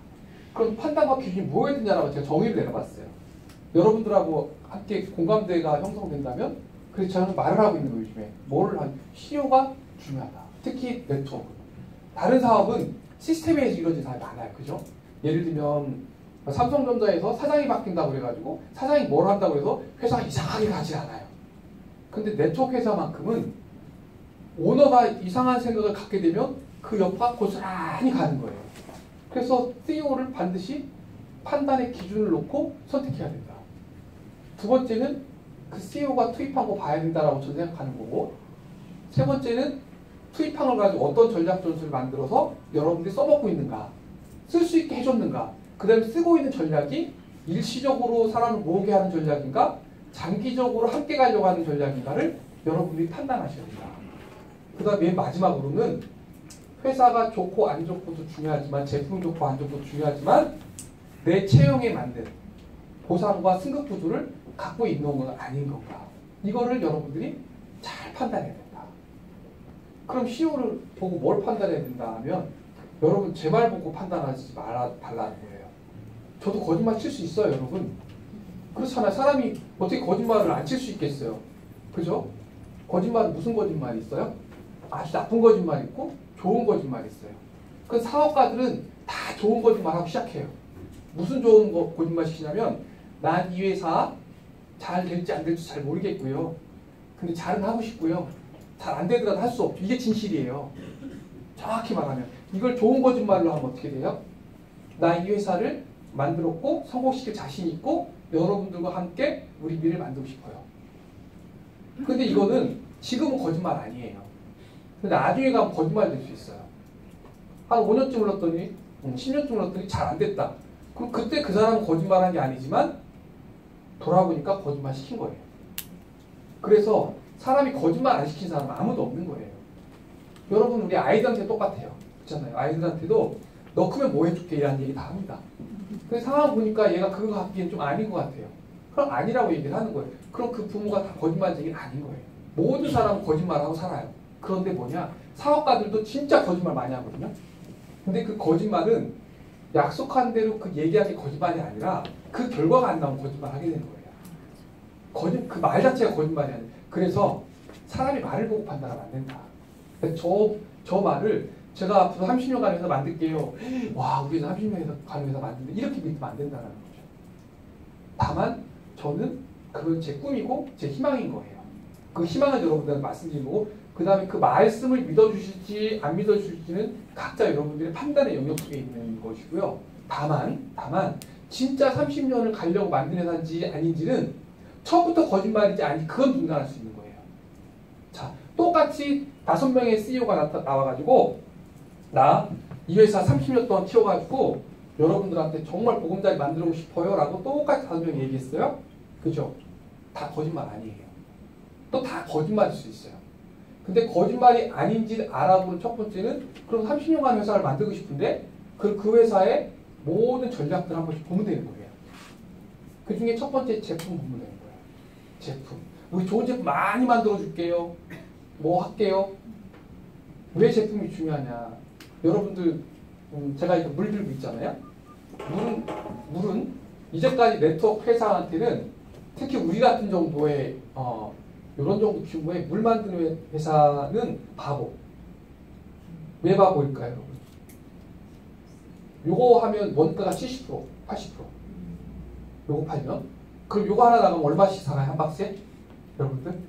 A: 그럼 판단과 기준이 뭐여야 되냐라고 제가 정의를 내려봤어요. 여러분들하고 함께 공감대가 형성된다면 그래서 저는 말을 하고 있는 거예요. 요즘에 뭐를 한 CEO가 중요하다. 특히 네트워크. 다른 사업은 시스템에서 이루어진 사업이 많아요. 그죠? 예를 들면 삼성전자에서 사장이 바뀐다고 그래가지고 사장이 뭘 한다고 해서 회사가 이상하게 가지 않아요. 근데 네트워크 회사만큼은 오너가 이상한 생각을 갖게 되면 그 옆과 고스란히 가는 거예요. 그래서 CEO를 반드시 판단의 기준을 놓고 선택해야 된다. 두 번째는 그 CEO가 투입한 거 봐야 된다라고 저는 생각하는 거고 세 번째는 투입한 걸 가지고 어떤 전략 전술을 만들어서 여러분들이 써먹고 있는가 쓸 수 있게 해줬는가 그 다음에 쓰고 있는 전략이 일시적으로 사람을 모으게 하는 전략인가 장기적으로 함께 가려고 하는 전략인가를 여러분들이 판단하셔야 된다. 그 다음에 맨 마지막으로는 회사가 좋고 안 좋고도 중요하지만 제품 좋고 안 좋고도 중요하지만 내 채용에 맞는 보상과 승급 구조를 갖고 있는 건 아닌 건가 이거를 여러분들이 잘 판단해야 된다. 그럼 CEO를 보고 뭘 판단해야 된다 하면 여러분 제 말 보고 판단하지 말아달라는 거예요. 저도 거짓말 칠 수 있어요 여러분. 그렇잖아요. 사람이 어떻게 거짓말을 안 칠 수 있겠어요. 그죠? 거짓말은 무슨 거짓말이 있어요? 아주 나쁜 거짓말 있고 좋은 거짓말 있어요. 그 사업가들은 다 좋은 거짓말하고 시작해요. 무슨 좋은 거짓말 시키냐면 난 이 회사 잘 될지 안 될지 잘 모르겠고요. 근데 잘은 하고 싶고요. 잘 안 되더라도 할 수 없죠. 이게 진실이에요. 정확히 말하면 이걸 좋은 거짓말로 하면 어떻게 돼요? 나 이 회사를 만들었고 성공시킬 자신 있고 여러분들과 함께 우리 미래를 만들고 싶어요. 근데 이거는 지금은 거짓말 아니에요. 근데 나중에 가면 거짓말 될 수 있어요. 한 5년쯤 흘렀더니 10년쯤 흘렀더니 잘 안 됐다. 그럼 그때 그 사람은 거짓말한 게 아니지만 돌아보니까 거짓말 시킨 거예요. 그래서 사람이 거짓말 안 시킨 사람은 아무도 없는 거예요. 여러분 우리 아이들한테 똑같아요. 그렇잖아요. 아이들한테도 너 크면 뭐 해줄게 이라는 얘기 다 합니다. 근데 상황 보니까 얘가 그거 갖기엔 좀 아닌 것 같아요. 그럼 아니라고 얘기를 하는 거예요. 그럼 그 부모가 다 거짓말쟁이는 아닌 거예요. 모든 사람은 거짓말하고 살아요. 그런데 뭐냐? 사업가들도 진짜 거짓말 많이 하거든요. 근데 그 거짓말은 약속한 대로 그 얘기한 게 거짓말이 아니라 그 결과가 안 나오면 거짓말 하게 되는 거예요. 그 말 자체가 거짓말이 아니에요. 그래서 사람이 말을 보고 판단하면 안 된다. 저 말을 제가 앞으로 30년간 회사 만들게요. 와, 우리 30년간 회사 만든다. 이렇게 믿으면 안 된다는 거죠. 다만 저는 그건 제 꿈이고 제 희망인 거예요. 그 희망을 여러분들한테 말씀드린 거고 그 다음에 그 말씀을 믿어주실지 안 믿어주실지는 각자 여러분들의 판단의 영역 속에 있는 것이고요. 다만 진짜 30년을 가려고 만든 회사인지 아닌지는 처음부터 거짓말인지 아닌지 그건 분간할 수 있는 거예요. 자, 똑같이 5명의 CEO가 나와가지고 나 이 회사 30년 동안 키워가지고 여러분들한테 정말 보금자리 만들고 싶어요 라고 똑같이 5명이 얘기했어요. 그죠? 다 거짓말 아니에요. 또 다 거짓말일 수 있어요. 근데 거짓말이 아닌지 알아보는 첫 번째는 그럼 30년간 회사를 만들고 싶은데 그 회사의 모든 전략들을 한 번씩 보면 되는 거예요. 그 중에 첫 번째 제품 보면 되는 거예요. 제품. 우리 좋은 제품 많이 만들어 줄게요. 뭐 할게요? 왜 제품이 중요하냐? 여러분들 제가 이거 물 들고 있잖아요. 물은 이제까지 네트워크 회사한테는 특히 우리 같은 정도의 이런 정도 규모의 물 만드는 회사는 바보. 왜 바보일까요, 여러분? 요거 하면 원가가 70%, 80%. 요거 팔면? 그럼 요거 하나 나가면 얼마씩 사가요, 한 박스에? 여러분들?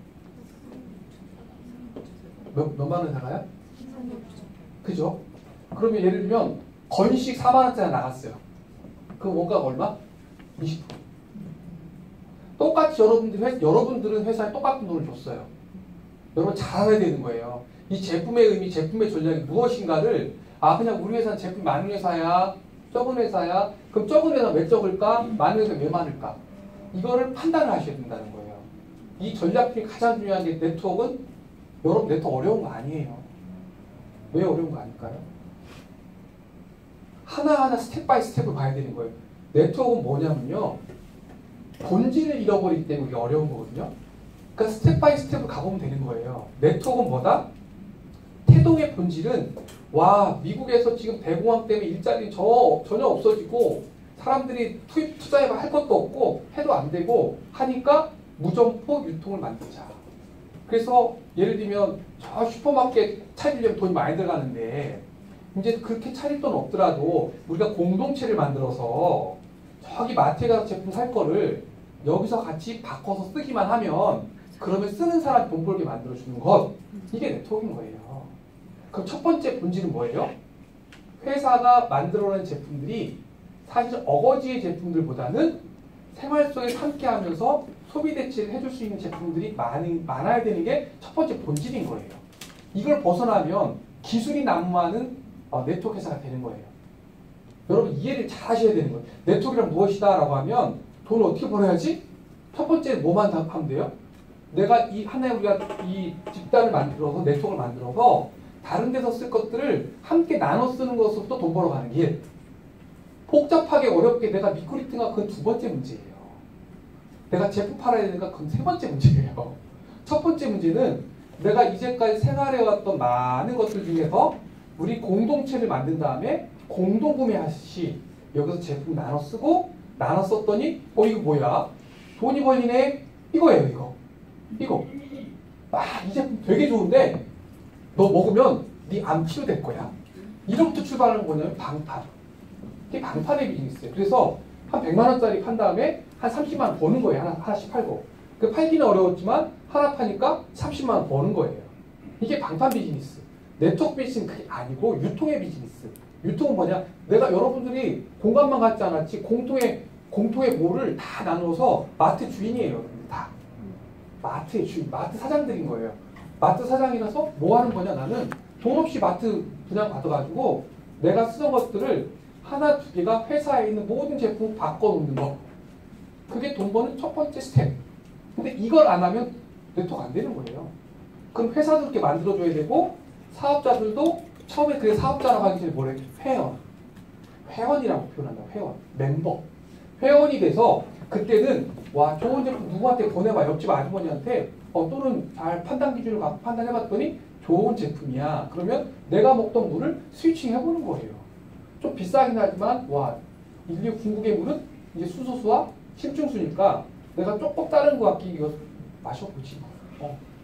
A: 몇만 원 사가요? 그죠? 그러면 예를 들면 건식 4만 원짜리 나갔어요. 그럼 원가가 얼마? 20%. 똑같이 여러분들은 회사에 똑같은 돈을 줬어요. 여러분 잘 알아야 되는 거예요. 이 제품의 의미, 제품의 전략이 무엇인가를 그냥 우리 회사는 제품 많은 회사야, 적은 회사야. 그럼 적은 회사 왜 적을까? 많은 회사 왜 많을까? 이거를 판단을 하셔야 된다는 거예요. 이 전략 중에 가장 중요한 게 네트워크는 여러분 네트워크 어려운 거 아니에요. 왜 어려운 거 아닐까요? 하나하나 스텝 바이 스텝을 봐야 되는 거예요. 네트워크는 뭐냐면요. 본질을 잃어버리기 때문에 이게 어려운 거거든요. 그러니까 스텝 바이 스텝을 가보면 되는 거예요. 네트워크는 뭐다? 태동의 본질은 미국에서 지금 대공황 때문에 일자리 전혀 없어지고 사람들이 투자해봐 할 것도 없고 해도 안 되고 하니까 무점포 유통을 만들자. 그래서 예를 들면 저 슈퍼마켓 차리려면 돈이 많이 들어가는데 이제 그렇게 차릴 돈 없더라도 우리가 공동체를 만들어서 저기 마트에 가서 제품 살 거를 여기서 같이 바꿔서 쓰기만 하면 그러면 쓰는 사람이 돈 벌게 만들어주는 것. 이게 네트워크인 거예요. 그럼 첫 번째 본질은 뭐예요? 회사가 만들어낸 제품들이 사실 어거지의 제품들보다는 생활 속에 함께하면서 소비 대체를 해줄 수 있는 제품들이 많아야 되는 게 첫 번째 본질인 거예요. 이걸 벗어나면 기술이 난무하는 네트워크 회사가 되는 거예요. 여러분 이해를 잘 하셔야 되는 거예요. 네트워크란 무엇이다 라고 하면 돈을 어떻게 벌어야지? 첫 번째 뭐만 하면 돼요? 내가 우리가 이 집단을 만들어서 네트워크를 만들어서 다른 데서 쓸 것들을 함께 나눠 쓰는 것으로부터 돈 벌어가는 길. 복잡하게 어렵게 내가 미꾸리팅가 그건 두 번째 문제예요. 내가 제품 팔아야 되니까 그건 세 번째 문제예요. 첫 번째 문제는 내가 이제까지 생활해왔던 많은 것들 중에서 우리 공동체를 만든 다음에 공동구매하시 여기서 제품 나눠 쓰고 나눠 썼더니 이거 뭐야? 돈이 벌리네? 이거예요. 이거. 이 제품 되게 좋은데 너 먹으면 네 암 치료될 거야. 이로부터 출발하는 거냐면 방판. 이게 방판의 비즈니스예요. 그래서 한 100만 원짜리 판 다음에 한 30만 원 버는 거예요. 하나씩 팔고. 그 팔기는 어려웠지만 하나 파니까 30만 원 버는 거예요. 이게 방판 비즈니스. 네트워크 비즈니스는 그게 아니고 유통의 비즈니스. 유통은 뭐냐? 내가 여러분들이 공간만 갖지 않았지 공통의 뭐를 다 나눠서 마트 주인이에요. 여러분들 다. 마트의 주인, 마트 사장들인 거예요. 마트 사장이라서 뭐 하는 거냐? 나는 돈 없이 마트 분양 받아가지고 내가 쓰던 것들을 하나 두 개가 회사에 있는 모든 제품 바꿔놓는 거. 그게 돈 버는 첫 번째 스텝. 근데 이걸 안 하면 네트워크 안 되는 거예요. 그럼 회사도 그렇게 만들어줘야 되고 사업자들도 처음에 그게 사업자라고 하기 전에 뭐래? 회원. 회원이라고 표현한다. 회원. 멤버. 회원이 돼서 그때는 와 좋은 제품 누구한테 보내봐. 옆집 아주머니한테 또는 잘 판단 기준을 갖고 판단해봤더니 좋은 제품이야. 그러면 내가 먹던 물을 스위칭 해보는 거예요. 좀 비싸긴 하지만 와 인류 궁극의 물은 이제 수소수와 심층수니까 내가 조금 다른 거 같기 이거 마셔보지.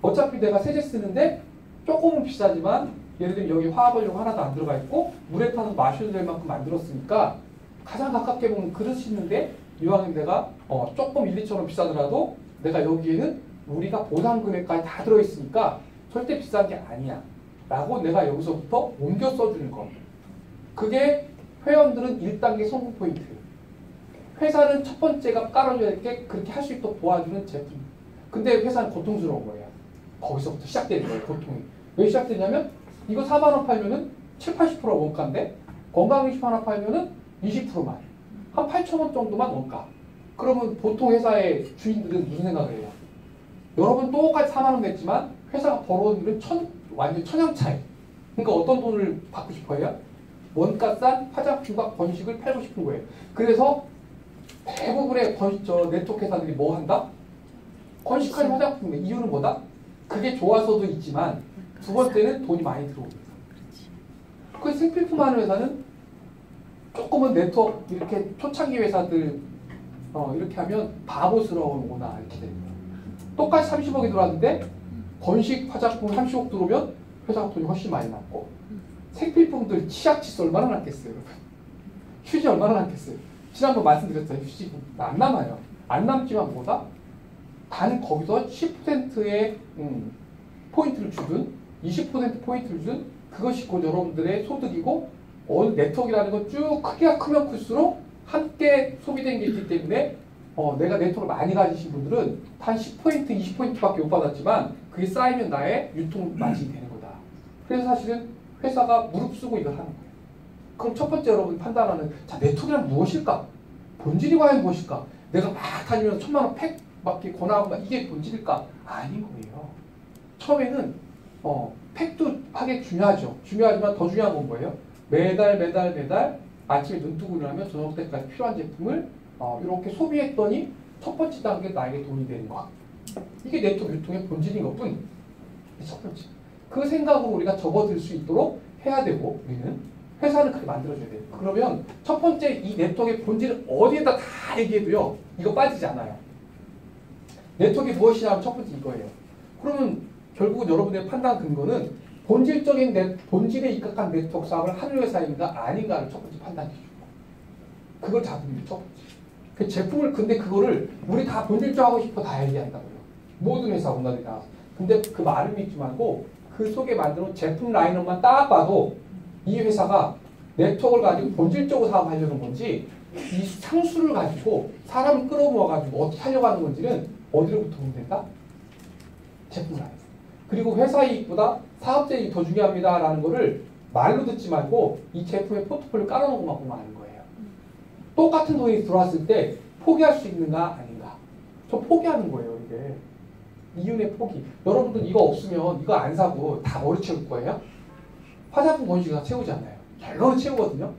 A: 어차피 내가 세제 쓰는데 조금은 비싸지만 예를 들면 여기 화학원료가 하나도 안 들어가 있고 물에 타서 마셔도 될 만큼 만들었으니까 가장 가깝게 보면 그릇이 있는데 이왕에 내가 조금 1, 2천 원 비싸더라도 내가 여기에는 우리가 보상 금액까지 다 들어있으니까 절대 비싼 게 아니야 라고 내가 여기서부터 옮겨 써주는 거. 그게 회원들은 1단계 성공 포인트. 회사는 첫 번째가 깔아줘야 될 게 그렇게 할 수 있도록 도와주는 제품. 근데 회사는 고통스러운 거예요. 거기서부터 시작되는 거예요. 고통이. 왜 시작되냐면 이거 4만 원 팔면은 7, 80% 원가인데 건강음식 하나 팔면은 20%만. 한 8천 원 정도만 원가. 그러면 보통 회사의 주인들은 무슨 생각을 해요? 여러분 똑같이 4만 원 냈지만 회사가 벌어온 일은 완전 천양 차이. 그러니까 어떤 돈을 받고 싶어요? 원가 싼 화장품과 건식을 팔고 싶은 거예요. 그래서 대부분의 네트워크 회사들이 뭐 한다? 건식한 화장품. 이유는 뭐다? 그게 좋아서도 있지만 두 번째는 돈이 많이 들어옵니다. 그 생필품 하는 회사는 조금은 네트워크 이렇게 초창기 회사들 이렇게 하면 바보스러우구나 이렇게 됩니다. 똑같이 30억이 들어왔는데 건식 화장품 30억 들어오면 회사가 돈이 훨씬 많이 남고 생필품들 치약 칫솔 얼마나 남겠어요 여러분. 휴지 얼마나 남겠어요. 지난번 말씀드렸잖아요. 휴지 안 남아요. 안 남지만 뭐다? 단 거기서 10%의 포인트를 주든 20% 포인트를 주든 그것이 곧 여러분들의 소득이고 어느 네트워크라는 건 쭉 크기가 크면 클수록 함께 소비된 게 있기 때문에 내가 네트워크를 많이 가지신 분들은 단 10포인트, 20포인트밖에 못 받았지만 그게 쌓이면 나의 유통 마진이 되는 거다. 그래서 사실은 회사가 무릅쓰고 이걸 하는 거예요. 그럼 첫 번째 여러분이 판단하는 자 네트워크란 무엇일까? 본질이 과연 무엇일까? 내가 막 다니면서 1,000만 원 팩 받기 권하고 이게 본질일까? 아닌 거예요. 처음에는 팩도 하게 중요하죠. 중요하지만 더 중요한 건 뭐예요? 매달 아침에 눈 뜨고 일어나면 저녁 때까지 필요한 제품을 이렇게 소비했더니 첫 번째 단계 나에게 돈이 되는 것. 이게 네트워크 유통의 본질인 것뿐. 첫 번째. 그 생각으로 우리가 접어들 수 있도록 해야 되고 우리는 회사를 그렇게 만들어줘야 돼요. 그러면 첫 번째 이 네트워크의 본질을 어디에다 다 얘기해도요. 이거 빠지지 않아요. 네트워크가 무엇이냐면 첫 번째 이거예요. 그러면 결국은 여러분의 판단 근거는 본질적인 본질에 입각한 네트워크 사업을 하는 회사인가 아닌가를 첫 번째 판단해 주고 그걸 잡으면 첫 번째. 그 제품을 근데 그거를 우리 다 본질적하고 싶어 다 얘기한다고요. 모든 회사 오너들이 다. 근데 그 말을 믿지 말고 그 속에 만들어놓은 제품 라인업만 딱 봐도 이 회사가 네트워크를 가지고 본질적으로 사업하려는 건지 이 상수를 가지고 사람을 끌어모아가지고 어떻게 하려고 하는 건지는 어디로부터 보면 된다? 제품 라인. 그리고 회사 이익보다 사업자 이익이 더 중요합니다 라는 거를 말로 듣지 말고 이 제품의 포트폴리오 깔아놓고만 보면 아는 거예요. 똑같은 돈이 들어왔을 때 포기할 수 있는가 아닌가. 저 포기하는 거예요 이게. 이윤의 포기. 여러분들 이거 없으면 이거 안 사고 다 머리 채울 거예요? 화장품 건식이 다 채우잖아요. 결론은 채우거든요.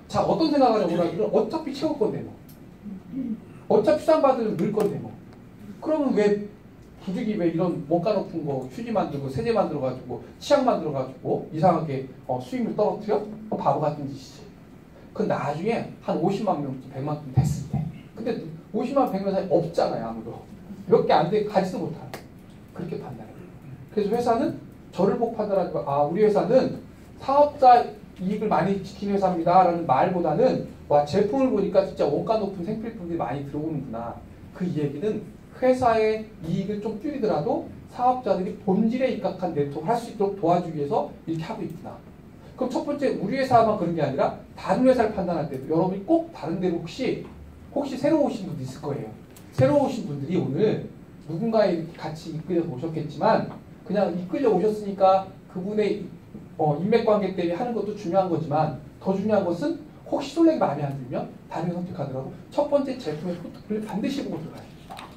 A: 자 어떤 생각하냐면 어차피 채울 건데 뭐. 어차피 수당받으면 늘 건데 뭐. 그러면 왜 부득이 왜 이런 원가 높은 거 휴지 만들고 세제 만들어가지고 치약 만들어가지고 이상하게 수익을 떨어뜨려? 바보 같은 짓이지. 그 나중에 한 50만 명, 100만 명 됐을 때. 근데 50만, 100만 사이 없잖아요 아무도. 몇 개 안 돼 가지도 못하는. 그렇게 판단해요. 그래서 회사는 저를 보고 판단하지 마. 우리 회사는 사업자 이익을 많이 지키는 회사입니다 라는 말보다는 와 제품을 보니까 진짜 원가 높은 생필품들이 많이 들어오는구나. 그 얘기는 회사의 이익을 좀 줄이더라도 사업자들이 본질에 입각한 네트워크를 할 수 있도록 도와주기 위해서 이렇게 하고 있구나. 그럼 첫 번째 우리 회사만 그런 게 아니라 다른 회사를 판단할 때도 여러분이 꼭 다른 데로 혹시 새로 오신 분도 있을 거예요. 새로 오신 분들이 오늘 누군가에 같이 이끌려서 오셨겠지만 그냥 이끌려 오셨으니까 그분의 인맥관계 때문에 하는 것도 중요한 거지만 더 중요한 것은 혹시 솔랭이 마음에 안 들면 다른 걸 선택하더라도 첫 번째 제품의 포트폴리오를 반드시 보고 들어가야 됩니다.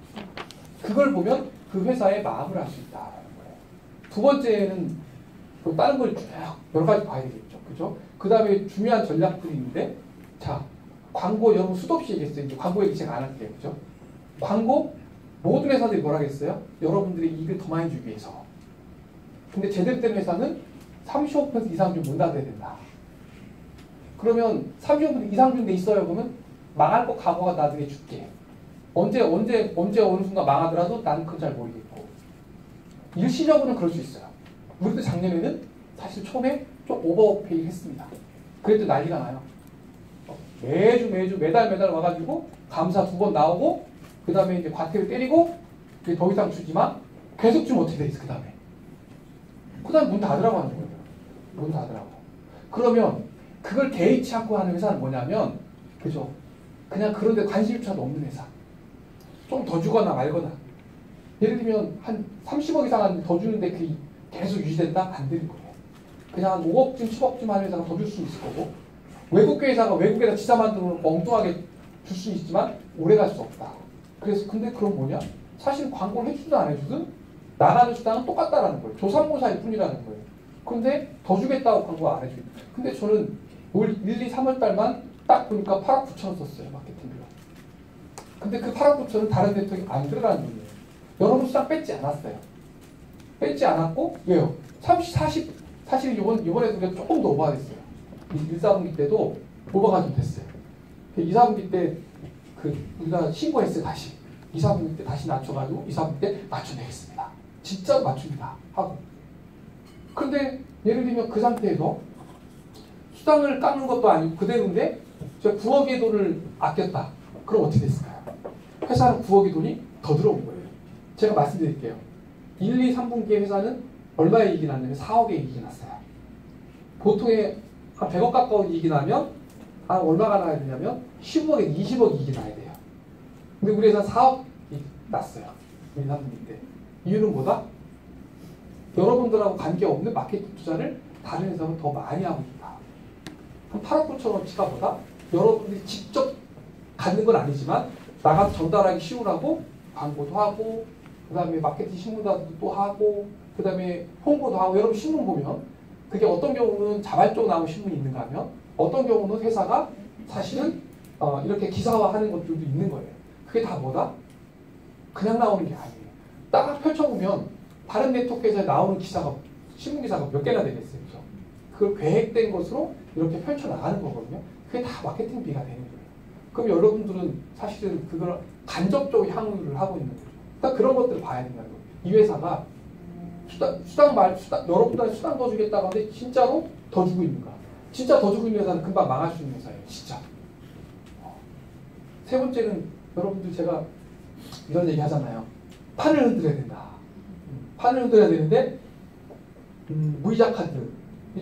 A: 그걸 보면 그 회사의 마음을 알 수 있다는 거예요. 두 번째는 또 다른 걸 쭉 여러 가지 봐야 되겠죠. 그죠? 그 다음에 중요한 전략들이 있는데 자, 광고 여러분 수도 없이 얘기했어요. 이제 광고 얘기 제가 안 할게요. 그죠? 광고 모든 회사들이 뭐라 했어요? 여러분들의 이익을 더 많이 주기 위해서. 근데 제대로 된 회사는 35% 이상 좀 문 닫아야 된다. 그러면 35% 이상 준 데 있어요. 그러면 망할 거 각오가 나중에 줄게. 언제 어느 순간 망하더라도 나는 그건 잘 모르겠고. 일시적으로는 그럴 수 있어요. 우리도 작년에는 사실 처음에 좀 오버페이 했습니다. 그래도 난리가 나요. 매주 매달 와가지고 감사 2번 나오고 그 다음에 이제 과태료 때리고 더 이상 주지 마. 계속 주면 어떻게 돼 있어 그 다음에. 그 다음에 문 닫으라고 하는 거예요. 문 닫으라고. 그러면 그걸 개의치 않고 하는 회사는 뭐냐면 그죠? 그냥 그런 데 관심조차도 없는 회사. 좀 더 주거나 말거나. 예를 들면 한 30억 이상 더 주는데 그게 계속 유지된다? 안 되는 거예요. 그냥 한 5억쯤 10억쯤 하는 회사가 더 줄 수 있을 거고 외국계 회사가 외국에다 지사 만들어 엉뚱하게 줄 수 있지만 오래 갈 수 없다. 그래서 근데 그럼 뭐냐? 사실 광고를 해주든 안 해주든 나가는 수단은 똑같다라는 거예요. 조삼모사일 뿐이라는 거예요. 근데 더 주겠다고 광고 안 해줘요. 근데 저는 올 1, 2, 3월 달만 딱 보니까 8억 9천 썼어요. 마케팅 비용. 근데 그 8억 9천은 다른 네트워크에 안 들어가는 거예요. 여러분 수당 뺐지 않았어요. 뺐지 않았고 왜요? 30, 40 사실 이번에도 조금 더 오버가 됐어요. 1, 4분기 때도 오버가 좀 됐어요. 2, 4분기 때 우리가 신고했어요. 다시 2, 4분기 때 다시 낮춰가지고 2, 4분기 때 맞춰내겠습니다. 진짜 맞춥니다. 하고. 근데 예를 들면 그 상태에서 수당을 깎는 것도 아니고 그대로인데 제가 9억의 돈을 아꼈다. 그럼 어떻게 됐을까요? 회사는 9억의 돈이 더 들어온 거예요. 제가 말씀드릴게요. 1, 2, 3분기의 회사는 얼마의 이익이 났냐면 4억의 이익이 났어요. 보통의 한 100억 가까운 이익이 나면 한 얼마가 나야 되냐면 15억에 20억 이익이 나야 돼요. 근데 우리 회사 4억이 났어요. 1, 3분기 때. 이유는 뭐다? 여러분들하고 관계없는 마케팅 투자를 다른 회사는 더 많이 하고 있다. 한 8억 9천원치가 보다 여러분들이 직접 갖는 건 아니지만 나가서 전달하기 쉬우라고 광고도 하고 그 다음에 마케팅 신문도 또 하고 그 다음에 홍보도 하고 여러분 신문 보면 그게 어떤 경우는 자발적으로 나오는 신문이 있는가 하면 어떤 경우는 회사가 사실은 이렇게 기사화하는 것들도 있는 거예요. 그게 다 뭐다? 그냥 나오는 게 아니에요. 딱 펼쳐보면 다른 네트워크에서 나오는 기사가 신문 기사가 몇 개나 되겠어요. 그죠? 그걸 계획된 것으로 이렇게 펼쳐나가는 거거든요. 그게 다 마케팅비가 되는 거예요. 그럼 여러분들은 사실은 그걸 간접적으로 향유를 하고 있는 거죠. 그러니까 그런 것들을 봐야 된다는 거예요. 이 회사가 여러분들한테 수당 더 주겠다고 하는데 진짜로 더 주고 있는가? 진짜 더 주고 있는 회사는 금방 망할 수 있는 회사예요. 진짜. 세 번째는 여러분들 제가 이런 얘기 하잖아요. 판을 흔들어야 된다. 판을 흔들어야 되는데 무이자 카드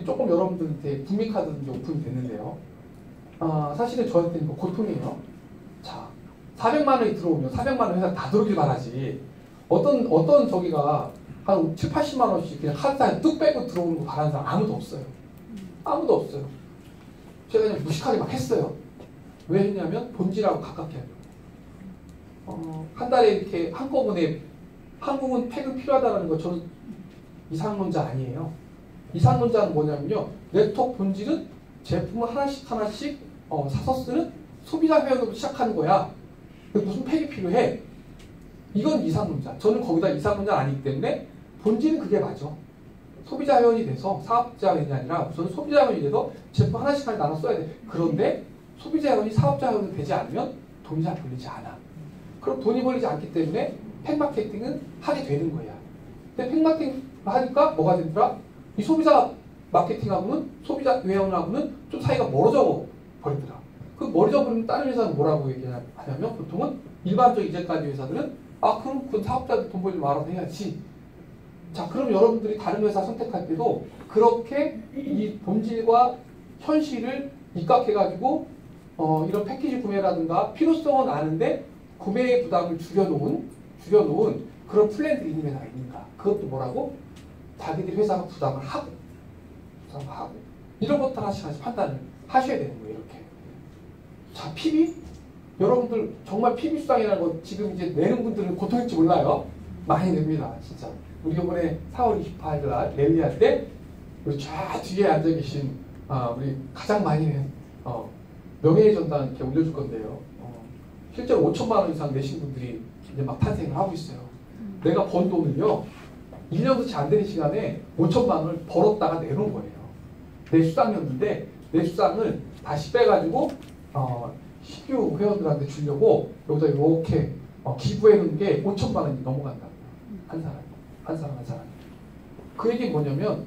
A: 조금 여러분들한테 북미 카드 이제 오픈이 됐는데요. 사실은 저한테는 이거 고통이에요. 자, 400만 원이 들어오면 400만 원 회사 다 들어오길 바라지. 어떤 저기가 한 7, 80만 원씩 그냥 카드사에 뚝 빼고 들어오는 거 바라는 사람 아무도 없어요. 아무도 없어요. 제가 그냥 무식하게 막 했어요. 왜 했냐면 본질하고 가깝게 하려고. 한 달에 이렇게 한꺼번에 한국은 팩은 필요하다는 거 저는 이상론자 아니에요. 이상론자는 뭐냐면요. 네트워크 본질은 제품을 하나씩 사서 쓰는 소비자 회원으로 시작하는 거야. 무슨 팩이 필요해? 이건 이상론자. 저는 거기다 이상론자 아니기 때문에 본질은 그게 맞아. 소비자 회원이 돼서 사업자 회원이 아니라 우선 소비자 회원이 돼서 제품 하나씩 나눠 써야 돼. 그런데 소비자 회원이 사업자 회원이 되지 않으면 돈이 잘 벌리지 않아. 그럼 돈이 벌리지 않기 때문에 팩마케팅은 하게 되는 거야. 근데 팩마케팅 하니까 뭐가 되더라? 이 소비자 마케팅하고는 소비자 회원하고는 좀 사이가 멀어져 버리더라. 그 멀어져 버리면 다른 회사는 뭐라고 얘기하냐면 보통은 일반적 이제까지 회사들은 아, 그럼 그 사업자들 돈 벌지 말아서 해야지. 자, 그럼 여러분들이 다른 회사 선택할 때도 그렇게 이 본질과 현실을 입각해가지고 이런 패키지 구매라든가 필요성은 아는데 구매의 부담을 줄여놓은 그런 플랜들이 있는 회사가 있는가. 그것도 뭐라고? 자기들 회사가 부담을 하고 이런 것들 하나씩 판단을 하셔야 되는 거예요. 이렇게. 자, PB? 여러분들 정말 PB 수당이라는 거 지금 이제 내는 분들은 고통일지 몰라요. 많이 냅니다. 진짜. 우리 이번에 4월 28일 날 랠리할 때 우리 쫙 뒤에 앉아 계신 우리 가장 많이 낸 명예의 전당 이렇게 올려줄 건데요. 실제로 5천만 원 이상 내신 분들이 이제 막 탄생을 하고 있어요. 내가 번 돈을요, 1년도 채 안 되는 시간에 5천만 원을 벌었다가 내놓은 거예요. 내 수당이었는데 내 수당을 다시 빼가지고 신규 회원들한테 주려고 여기다 이렇게 기부해 놓은 게 5천만 원이 넘어간다고요. 한 사람. 그 얘기는 뭐냐면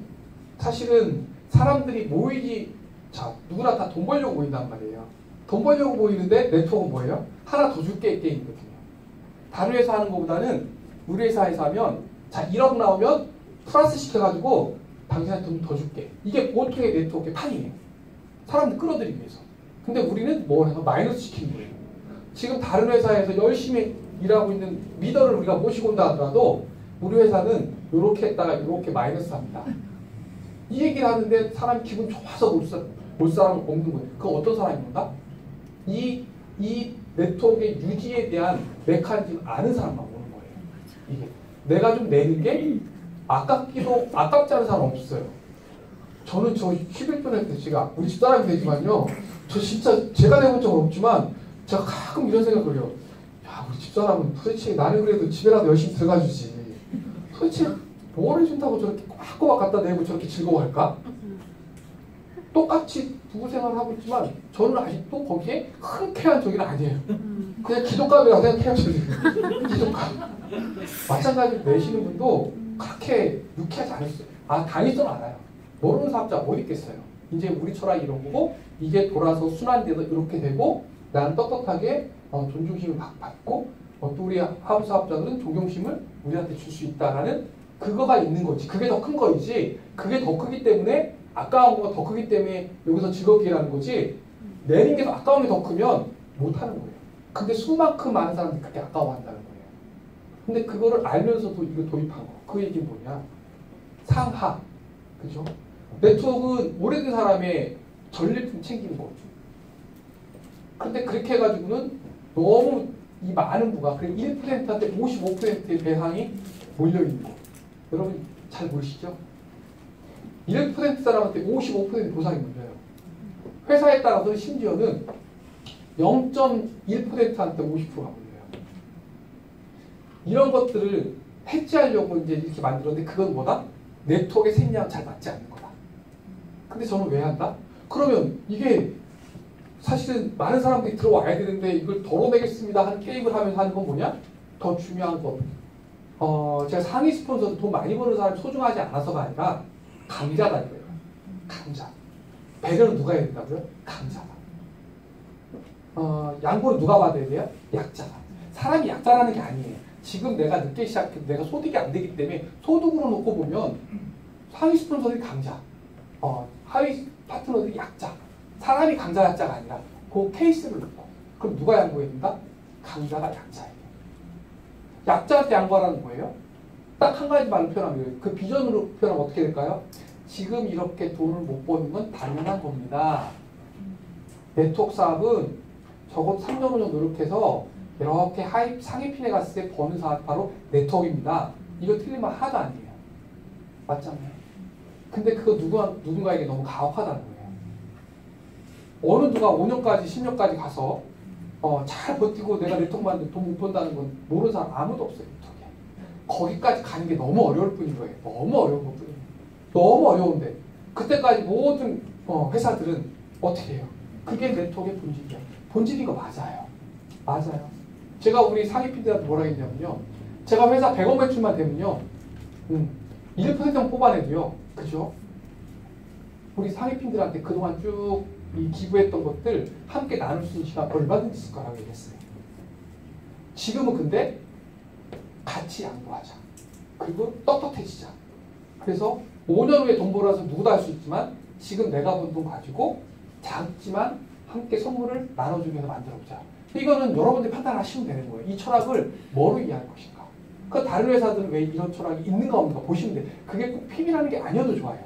A: 사실은 사람들이 모이기, 자, 누구나 다 돈 벌려고 모인단 말이에요. 돈 벌려고 모이는데 네트워크는 뭐예요? 하나 더 줄게 게임이거든요. 다른 회사 하는 것보다는 우리 회사에서 하면 자, 1억 나오면 플러스 시켜가지고 당신한테 돈 더 줄게. 이게 보통의 네트워크의 판이에요. 사람들 끌어들이기 위해서. 근데 우리는 뭐 해서 마이너스 시키는 거예요. 지금 다른 회사에서 열심히 일하고 있는 리더를 우리가 모시고 온다 하더라도 우리 회사는 이렇게 했다가 이렇게 마이너스 합니다. 이 얘기를 하는데 사람이 기분 좋아서 올 사람은 없는 거예요. 그건 어떤 사람인 건가? 이 네트워크의 유지에 대한 메커니즘을 아는 사람만 오는 거예요. 이게 내가 좀 내는 게 아깝지 않은 사람 없어요. 저는 저 11분 할 때 제가 우리 집사람이 되지만요. 저 진짜 제가 내본 적은 없지만 제가 가끔 이런 생각을 해요. 야, 우리 집사람은 도대체 나는 그래도 집에라도 열심히 들어가 주지. 도대체 뭘 해준다고 저렇게 꼬박꼬박 갖다 내고 저렇게 즐거워할까? 똑같이 부부 생활을 하고 있지만 저는 아직도 거기에 흔쾌한 적이 아니에요. 그냥 기독감이라고 생각해요. 저는. 기독감. 마찬가지로 내시는 분도 그렇게 유쾌하지 않았어요. 당일선 알아요. 모르는 사업자 어디 있겠어요. 이제 우리 철학이 이런 거고 이게 돌아서 순환돼서 이렇게 되고 나는 떳떳하게 존중심을 받고 또 우리 하우 사업자들은 존경심을 우리한테 줄 수 있다라는 그거가 있는 거지. 그게 더 큰 거이지. 그게 더 크기 때문에 아까운 거가 더 크기 때문에 여기서 즐겁게 일하는 거지. 내는 게 아까운 게 더 크면 못하는 거예요. 근데 수만큼 많은 사람들이 그렇게 아까워한다는 거예요. 근데 그거를 알면서도 이걸 도입한 거. 그 얘기는 뭐냐? 상하. 그죠? 네트워크는 오래된 사람의 전리품 챙기는 거죠. 근데 그렇게 해가지고는 너무 이 많은 부가, 그리고 1%한테 55%의 배상이 몰려있는 거. 여러분 잘 모르시죠? 1% 사람한테 55% 보상이 몰려요. 회사에 따라서는 심지어는 0.1%한테 50%가 몰려요. 이런 것들을 해지하려고 이제 이렇게 만들었는데 그건 뭐다? 네트워크의 생략 잘 맞지 않는 거다. 근데 저는 왜 한다? 그러면 이게 사실은 많은 사람들이 들어와야 되는데 이걸 덜어내겠습니다 하는 게임을 하면서 하는 건 뭐냐? 더 중요한 건 제가 상위 스폰서도 돈 많이 버는 사람이 소중하지 않아서가 아니라 강자다 이거예요. 강자. 배려는 누가 해야 된다고요? 강자다. 양보는 누가 받아야 돼요? 약자다. 사람이 약자라는 게 아니에요. 지금 내가 늦게 시작해도 내가 소득이 안 되기 때문에 소득으로 놓고 보면 상위 스폰서들이 강자, 하위 파트너들이 약자. 사람이 강자 약자가 아니라 그 케이스를 놓고 그럼 누가 양보해야 된다? 강자가 약자예요. 약자한테 양보하라는 거예요. 딱 한 가지 말로 표현하면 그 비전으로 표현하면 어떻게 될까요? 지금 이렇게 돈을 못 버는 건 당연한 겁니다. 네트워크 사업은 적어도 3년 5년 노력해서 이렇게 상위 핀에 갔을 때 버는 사업 바로 네트워크입니다. 이거 틀리면 하나도 아니에요. 맞잖아요. 근데 그거 누군가에게 너무 가혹하다는 거예요. 어느 누가 5년까지 10년까지 가서 잘 버티고 내가 네트워크 만드는데 돈 못 번다는 건 모르는 사람 아무도 없어요. 네트워크에. 거기까지 가는 게 너무 어려울 뿐인 거예요. 너무 어려운 것 뿐이에요. 너무 어려운데 그때까지 모든 회사들은 어떻게 해요? 그게 네트워크의 본질이야. 본질인 거 맞아요. 맞아요. 제가 우리 상위 PD한테 뭐라 했냐면요. 제가 회사 100억 매출만 되면요. 1%만 뽑아내도요. 그죠? 우리 상위 PD들한테 그동안 쭉 이 기부했던 것들 함께 나눌 수 있는 시간 얼마든지 있을 거라고 얘기했어요. 지금은 근데 같이 양보하자. 그리고 떳떳해지자. 그래서 5년 후에 돈 벌어서 누구도 할 수 있지만 지금 내가 번 돈 가지고 작지만 함께 선물을 나눠주면서 만들어보자. 이거는 여러분들이 판단하시면 되는 거예요. 이 철학을 뭐로 이해할 것인가. 그 다른 회사들은 왜 이런 철학이 있는가 없는가 보시면 돼요. 그게 꼭 PB라는 게 아니어도 좋아요.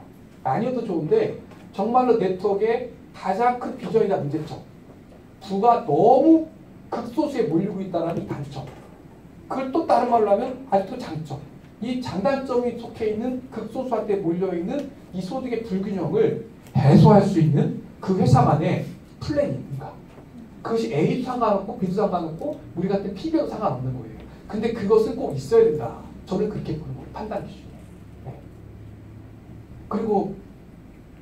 A: 아니어도 좋은데 정말로 네트워크의 가장 큰 비전이나 문제점. 부가 너무 극소수에 몰리고 있다는 단점. 그걸 또 다른 말로 하면 아직도 장점. 이 장단점이 속해 있는 극소수한테 몰려있는 이 소득의 불균형을 해소할 수 있는 그 회사만의 플랜이 있는가. 그것이 A도 상관없고 B도 상관없고 우리 같은 PB도 상관없는 거예요. 근데 그것은 꼭 있어야 된다. 저는 그렇게 보는 거예요. 판단 기준이. 네. 그리고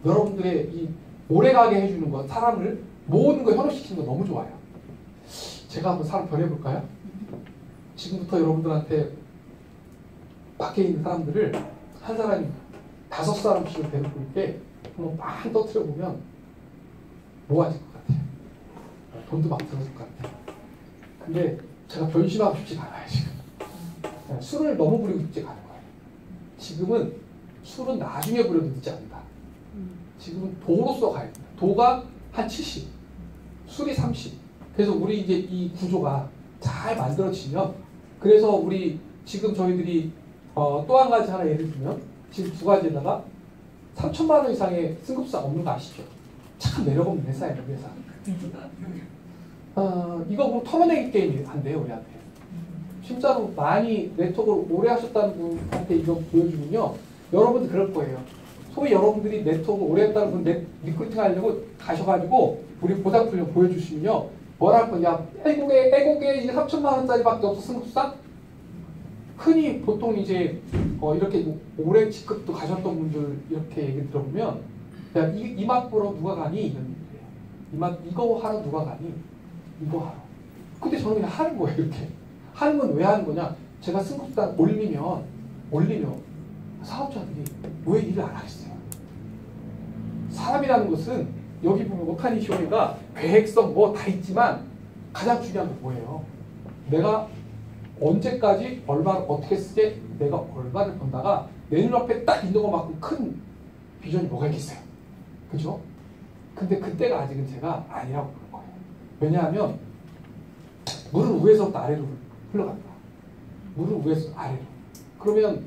A: 여러분들의 이 오래가게 해주는 것, 사람을 모든 걸 현혹시키는 거 너무 좋아요. 제가 한번 사람 변해볼까요? 지금부터 여러분들한테 밖에 있는 사람들을 한 사람이 5사람씩을 데리고 있게 한번 빵 떠트려 보면 모아질 것 같아요. 돈도 막 들어줄 것 같아요. 근데 제가 변심하고 싶지가 않아요, 지금. 술을 너무 부리고 싶지가 않은 거예요. 지금은 술은 나중에 부려도 늦지 않는다. 지금은 도로서 가야 된다. 도가 한 70, 술이 30. 그래서 우리 이제 이 구조가 잘 만들어지면, 그래서 우리 지금 저희들이 또 한 가지 하나 예를 들면 지금 2가지에다가 3천만 원 이상의 승급수가 없는 거 아시죠? 참 매력 없는 회사예요, 우리 회사. 이거 뭐 털어내기 게임이 안 돼요, 우리한테. 진짜로 많이 네트워크를 오래 하셨다는 분한테 이거 보여주면요, 여러분들 그럴 거예요. 소위 여러분들이 네트워크 오래 했다는 분 리크루팅 하려고 가셔가지고 우리 보상훈련 보여주시면요, 뭐라 할 거냐, 애국에 이제 3천만 원짜리밖에 없어, 승급수당? 흔히 보통 이제 이렇게 오래 직급도 가셨던 분들 이렇게 얘기 들어보면, 야, 이 맛 보러 누가 가니? 이런 얘기예요. 이거 하러 누가 가니? 이거 하러. 근데 저는 그냥 하는 거예요, 이렇게. 하는 건 왜 하는 거냐? 제가 승급수당 올리면 사업자들이 왜 일을 안 하겠어요? 사람이라는 것은 여기 보면 오타니 쇼가 계획성 뭐 다 있지만 가장 중요한 건 뭐예요? 내가 언제까지 얼마를 어떻게 쓰게, 내가 얼마를 번다가 내 눈앞에 딱 있는 것만큼 큰 비전이 뭐가 있겠어요? 그죠? 근데 그때가 아직은 제가 아니라고 보는 거예요. 왜냐하면 물은 위에서부터 아래로 흘러간다. 물은 위에서 아래로. 그러면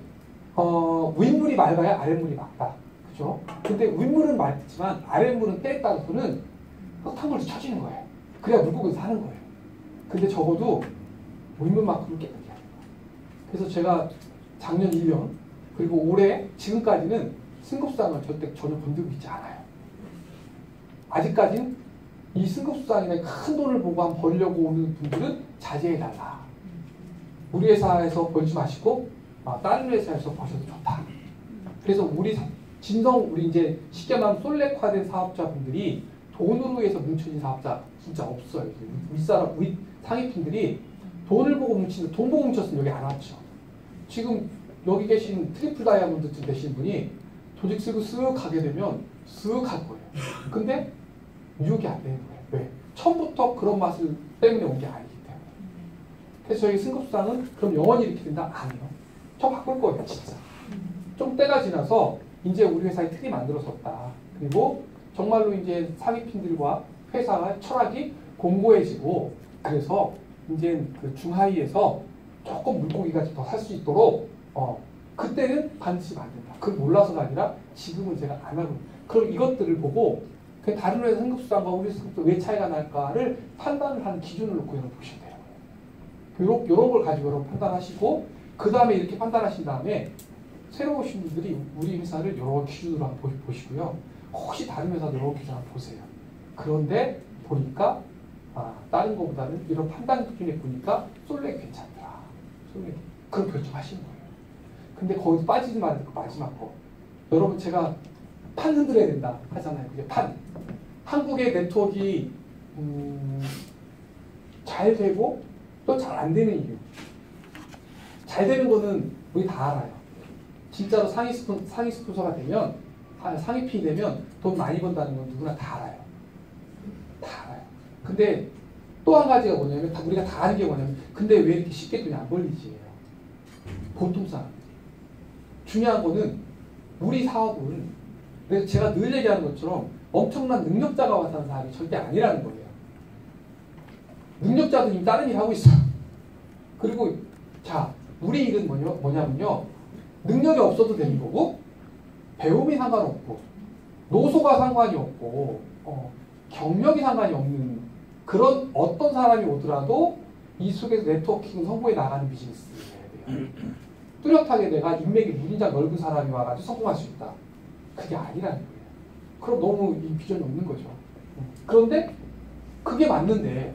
A: 윗물이 맑아야 아랫물이 맑다. 그죠? 근데 윗물은 맑지만 아랫물은 때에 따라서는 흙탕물이 쳐지는 거예요. 그래야 물고기는 사는 거예요. 근데 적어도 윗물만큼은 깨끗해야 돼요. 그래서 제가 작년 1년 그리고 올해 지금까지는 승급수당을 절대 전혀 건드리고 있지 않아요. 아직까지는 이 승급수당이나 큰 돈을 보고 한번 벌려고 오는 분들은 자제해달라. 우리 회사에서 벌지 마시고 다른 회사에서 버셔도 좋다. 그래서 우리 이제 쉽게 말하면 솔렉화된 사업자분들이 돈으로 해서 뭉쳐진 사업자 진짜 없어요. 윗 상위팀들이 돈을 보고 뭉치는데 돈 보고 뭉쳤으면 여기 안 왔죠. 지금 여기 계신 트리플 다이아몬드쯤 되신 분이 조직 쓰고 쓱 가게 되면 쓱 갈 거예요. 근데 유혹이 안 되는 거예요. 왜? 처음부터 그런 맛을 때문에 온 게 아니기 때문에. 그래서 저희 승급수당은 그럼 영원히 이렇게 된다? 아니요. 저 바꿀 거예요, 진짜. 좀 때가 지나서 이제 우리 회사에 틀이 만들어졌다. 그리고 정말로 이제 상위팀들과 회사의 철학이 공고해지고, 그래서 이제 그 중하위에서 조금 물고기가 더 살 수 있도록 그때는 반드시 만든다. 그걸 몰라서가 아니라 지금은 제가 안 하고, 그럼 이것들을 보고 그 다른 회사 승급수당과 우리 승급수당 왜 차이가 날까를 판단을 하는 기준을 놓고 여러분 보시면 돼요. 요런 걸 가지고 여러분 판단하시고, 그 다음에 이렇게 판단하신 다음에 새로 오신 분들이 우리 회사를 여러 기준으로 한번 보시고요. 혹시 다른 회사도 여러 기준 한번 보세요. 그런데 보니까 다른 것보다는 이런 판단 기준에 보니까 솔렉 괜찮더라. 솔렉. 그럼 결정하시는 거예요. 근데 거기서 빠지지 말고 마지막 거. 여러분 제가 판 흔들어야 된다 하잖아요. 그게 판. 한국의 네트워크 잘 되고 또 잘 안 되는 이유. 잘 되는 거는 우리 다 알아요. 진짜로 상위 스폰서가 되면, 상위 P 되면 돈 많이 번다는 건 누구나 다 알아요. 다 알아요. 근데 또 한 가지가 뭐냐면, 우리가 다 아는 게 뭐냐면, 근데 왜 이렇게 쉽게 돈이 안 벌리지? 보통 사람들이. 중요한 거는 우리 사업은 제가 늘 얘기하는 것처럼 엄청난 능력자가 와서 하는 사업이 절대 아니라는 거예요. 능력자들이 이미 다른 일 하고 있어요. 그리고 자, 우리 일은 뭐냐면요. 능력이 없어도 되는 거고 배움이 상관없고 노소가 상관이 없고 경력이 상관이 없는 그런 어떤 사람이 오더라도 이 속에서 네트워킹 성공해 나가는 비즈니스를 해야 돼요. 뚜렷하게 내가 인맥이 무진장 넓은 사람이 와가지고 성공할 수 있다. 그게 아니라는 거예요. 그럼 너무 이 비전이 없는 거죠. 그런데 그게 맞는데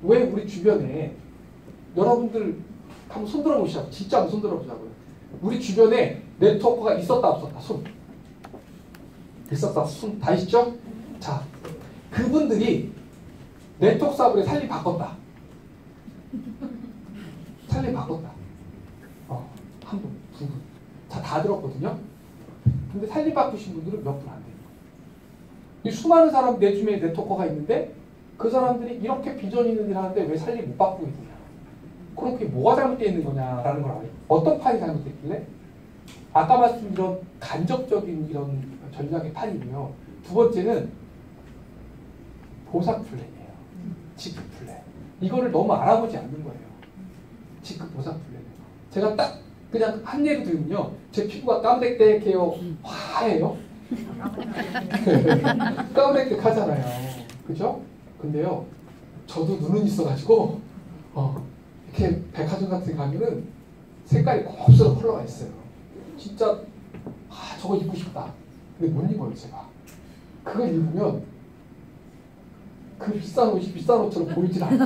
A: 왜 우리 주변에 여러분들 한번 손 들어보시자고. 진짜 한번 손 들어보자고요. 우리 주변에 네트워크가 있었다 없었다. 손. 있었다. 손 다 있죠? 자, 그분들이 네트워크 사업에 살림 바꿨다. 살림 바꿨다. 한 분, 두 분. 자, 다 들었거든요. 근데 살림 바꾸신 분들은 몇 분 안 돼요. 이 수많은 사람 내 주변에 네트워크가 있는데 그 사람들이 이렇게 비전 있는 일 하는데 왜 살림 못 바꾸고 있느냐. 그럼 그게 뭐가 잘못되어 있는 거냐라는 걸 알아요. 어떤 판이 잘못됐길래? 아까 말씀드린 이런 간접적인 이런 전략의 판이고요. 두 번째는 보상 플랜이에요. 지급 플랜. 이거를 너무 알아보지 않는 거예요. 지급 보상 플랜. 제가 딱 그냥 한 예를 들면요. 제 피부가 까무렉대해요. 화해요. 까무렉대하잖아요. 그죠? 근데요. 저도 눈은 있어가지고 이렇게 백화점 같은 데 가면은 색깔이 곱슬어 컬러가 있어요. 진짜 저거 입고 싶다. 근데 못 입어요 제가. 그걸 입으면 그 비싼 옷이 비싼 옷처럼 보이질 않고